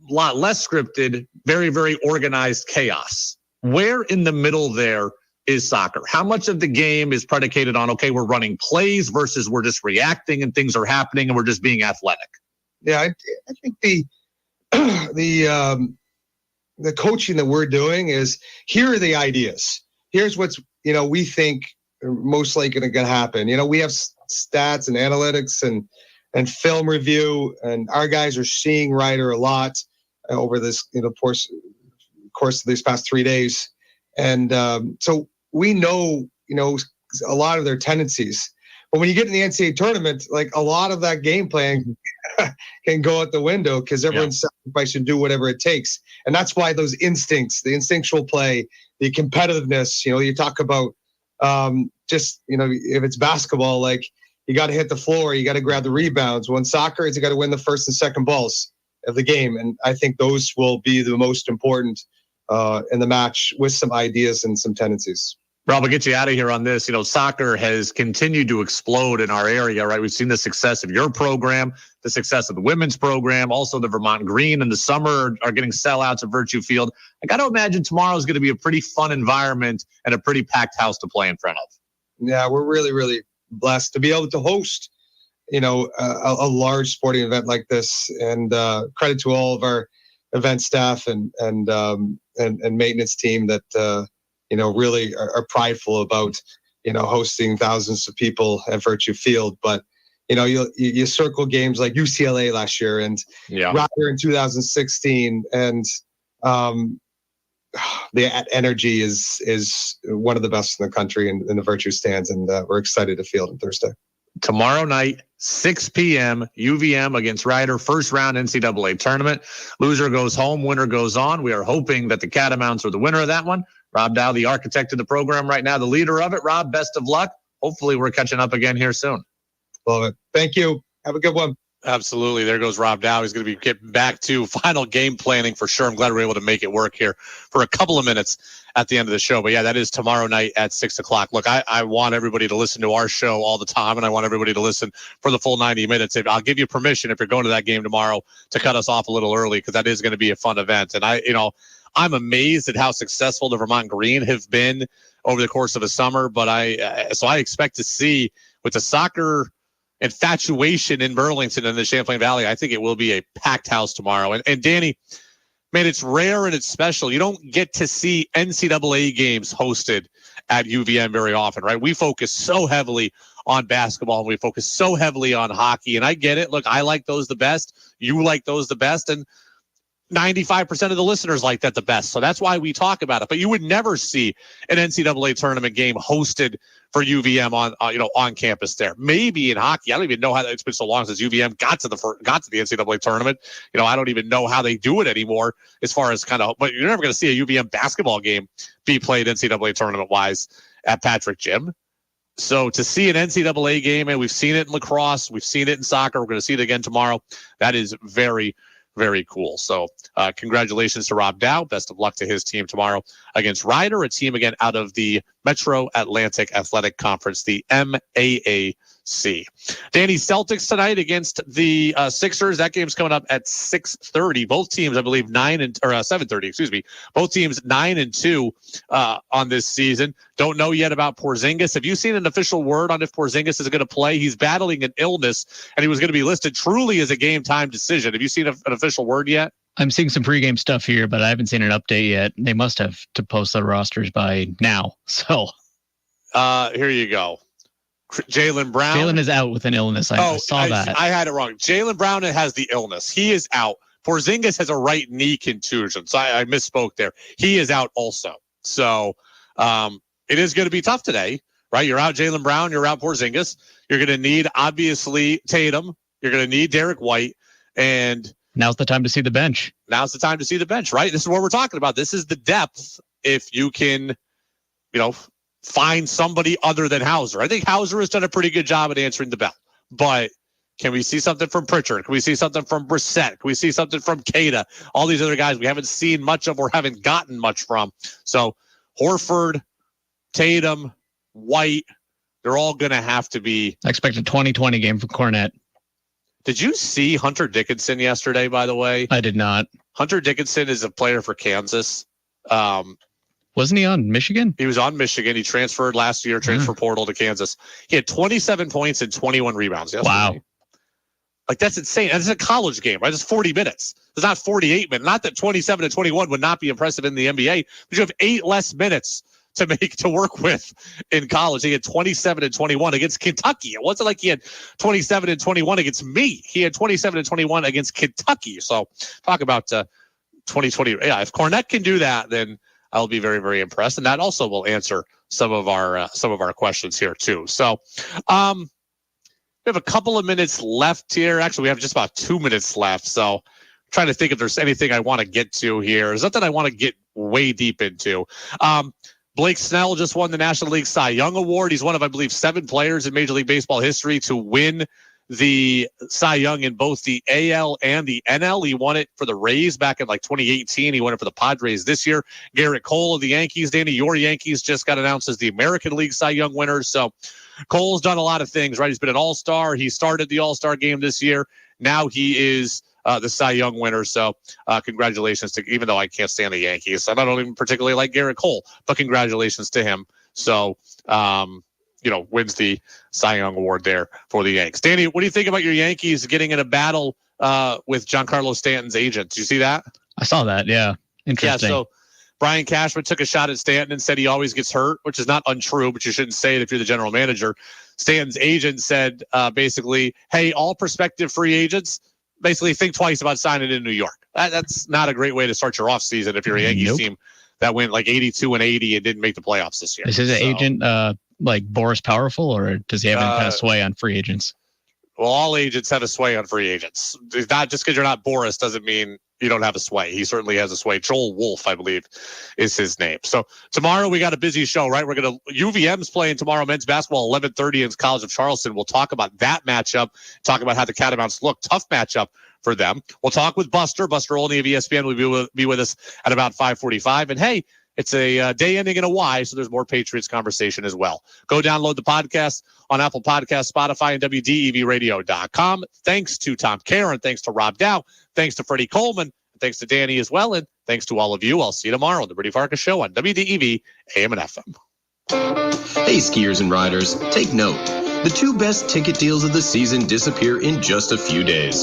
a lot less scripted, very, very organized chaos. Where in the middle there is soccer? How much of the game is predicated on, okay, we're running plays versus we're just reacting and things are happening and we're just being athletic? Yeah, I think the coaching that we're doing is, here are the ideas. Here's what's, we think most likely going to happen. We have stats and analytics and film review, and our guys are seeing Ryder a lot over this course of these past 3 days, and so we know a lot of their tendencies. But when you get in the NCAA tournament, like a lot of that game plan can go out the window because everyone's sacrificed to do whatever it takes, and that's why those instincts, the instinctual play, the competitiveness. You talk about if it's basketball, like you got to hit the floor, you got to grab the rebounds. When soccer, you got to win the first and second balls of the game, and I think those will be the most important in the match with some ideas and some tendencies. Rob, I'll get you out of here on this. Soccer has continued to explode in our area, right? We've seen the success of your program, the success of the women's program, also the Vermont Green in the summer are getting sellouts at Virtue Field. I got to imagine tomorrow is going to be a pretty fun environment and a pretty packed house to play in front of. Yeah, we're really, really blessed to be able to host, a large sporting event like this, and credit to all of our event staff and maintenance team that really are prideful about hosting thousands of people at Virtue Field. But you circle games like UCLA last year and Ryder in 2016, and the energy is one of the best in the country in the Virtue stands, and we're excited to field on Thursday. Tomorrow night, 6 p.m., UVM against Ryder, first round NCAA tournament. Loser goes home, winner goes on. We are hoping that the Catamounts are the winner of that one. Rob Dow, the architect of the program right now, the leader of it. Rob, best of luck. Hopefully we're catching up again here soon. Love it. Thank you. Have a good one. Absolutely. There goes Rob Dow. He's going to be getting back to final game planning for sure. I'm glad we're able to make it work here for a couple of minutes at the end of the show. But yeah, that is tomorrow night at 6:00. Look, I want everybody to listen to our show all the time, and I want everybody to listen for the full 90 minutes. I'll give you permission if you're going to that game tomorrow to cut us off a little early, because that is going to be a fun event. And I'm amazed at how successful the Vermont Green have been over the course of a summer. But I expect to see, with the soccer infatuation in Burlington and the Champlain Valley, I think it will be a packed house tomorrow. And Danny, man, it's rare and it's special. You don't get to see NCAA games hosted at UVM very often, right? We focus so heavily on basketball and we focus so heavily on hockey. And I get it. Look, I like those the best. You like those the best. And 95% of the listeners like that the best. So that's why we talk about it. But you would never see an NCAA tournament game hosted for UVM on campus there. Maybe in hockey. I don't even know how it's been so long since UVM got to the NCAA tournament. I don't even know how they do it anymore as far as but you're never going to see a UVM basketball game be played NCAA tournament wise at Patrick Gym. So to see an NCAA game, and we've seen it in lacrosse, we've seen it in soccer, we're going to see it again tomorrow. That is very, very cool. So congratulations to Rob Dow. Best of luck to his team tomorrow against Ryder, a team again out of the Metro Atlantic Athletic Conference, the MAAC. Danny, Celtics tonight against the Sixers. That game's coming up at 6:30. Both teams, I believe, 7:30. Excuse me. Both teams 9-2 on this season. Don't know yet about Porzingis. Have you seen an official word on if Porzingis is going to play? He's battling an illness, and he was going to be listed truly as a game time decision. Have you seen an official word yet? I'm seeing some pregame stuff here, but I haven't seen an update yet. They must have to post the rosters by now. So here you go. Jaylen Brown. Jaylen is out with an illness. I saw that. I had it wrong. Jaylen Brown has the illness. He is out. Porzingis has a right knee contusion. So I misspoke there. He is out also. So it is going to be tough today, right? You're out Jaylen Brown. You're out Porzingis. You're going to need, obviously, Tatum. You're going to need Derek White. And now's the time to see the bench. Now's the time to see the bench, right? This is what we're talking about. This is the depth if you can, find somebody other than Hauser. I think Hauser has done a pretty good job at answering the bell. But can we see something from Pritchard? Can we see something from Brissett? Can we see something from Cada? All these other guys we haven't seen much of or haven't gotten much from. So Horford, Tatum, White, they're all going to have to be. I expect a 2020 game for Cornette. Did you see Hunter Dickinson yesterday, by the way? I did not. Hunter Dickinson is a player for Kansas. Wasn't he on Michigan? He was on Michigan. He transferred last year, transfer portal to Kansas. He had 27 points and 21 rebounds yesterday. Wow. Like, that's insane. That's a college game, right? It's 40 minutes. It's not 48 minutes. Not that 27 to 21 would not be impressive in the NBA, but you have 8 less minutes to work with in college. He had 27 and 21 against Kentucky. It wasn't like he had 27 and 21 against me. He had 27 and 21 against Kentucky. So talk about 2020. Yeah, if Cornette can do that, then I'll be very, very impressed. And that also will answer some of our questions here too. So we have a couple of minutes left here. Actually, we have just about 2 minutes left. So I'm trying to think if there's anything I want to get to here. There's nothing I want to get way deep into. Blake Snell just won the National League Cy Young Award. He's one of, I believe, 7 players in Major League Baseball history to win the Cy Young in both the AL and the NL. He won it for the Rays back in like 2018. He won it for the Padres this year. Garrett Cole of the Yankees. Danny, your Yankees just got announced as the American League Cy Young winners. So Cole's done a lot of things, right? He's been an all-star. He started the all-star game this year. Now he is the Cy Young winner. So congratulations to, even though I can't stand the Yankees, and I don't even particularly like Garrett Cole, but congratulations to him. So, wins the Cy Young Award there for the Yanks. Danny, what do you think about your Yankees getting in a battle with Giancarlo Stanton's agent? Did you see that? I saw that. Yeah. Interesting. Yeah. So Brian Cashman took a shot at Stanton and said he always gets hurt, which is not untrue, but you shouldn't say it if you're the general manager. Stanton's agent said basically, hey, all prospective free agents, basically think twice about signing in New York. That's not a great way to start your offseason if you're a Yankees team that went like 82 and 80 and didn't make the playoffs this year. Is his agent like Boris Powerful, or does he have any kind of sway on free agents? Well, all agents have a sway on free agents. It's not just because you're not Boris doesn't mean you don't have a sway. He certainly has a sway. Joel Wolf, I believe, is his name. So tomorrow we got a busy show, right? We're going to UVM's playing tomorrow, men's basketball, 11:30 in College of Charleston. We'll talk about that matchup, talk about how the Catamounts look. Tough matchup for them. We'll talk with Buster Olney of ESPN will be with us at about 5:45. And hey, it's a day ending in a Y, so there's more Patriots conversation as well. Go download the podcast on Apple Podcasts, Spotify, and WDEVradio.com. Thanks to Tom Caron. Thanks to Rob Dow. Thanks to Freddie Coleman. Thanks to Danny as well. And thanks to all of you. I'll see you tomorrow on the Brady Farkas Show on WDEV, AM and FM. Hey, skiers and riders, take note. The 2 best ticket deals of the season disappear in just a few days.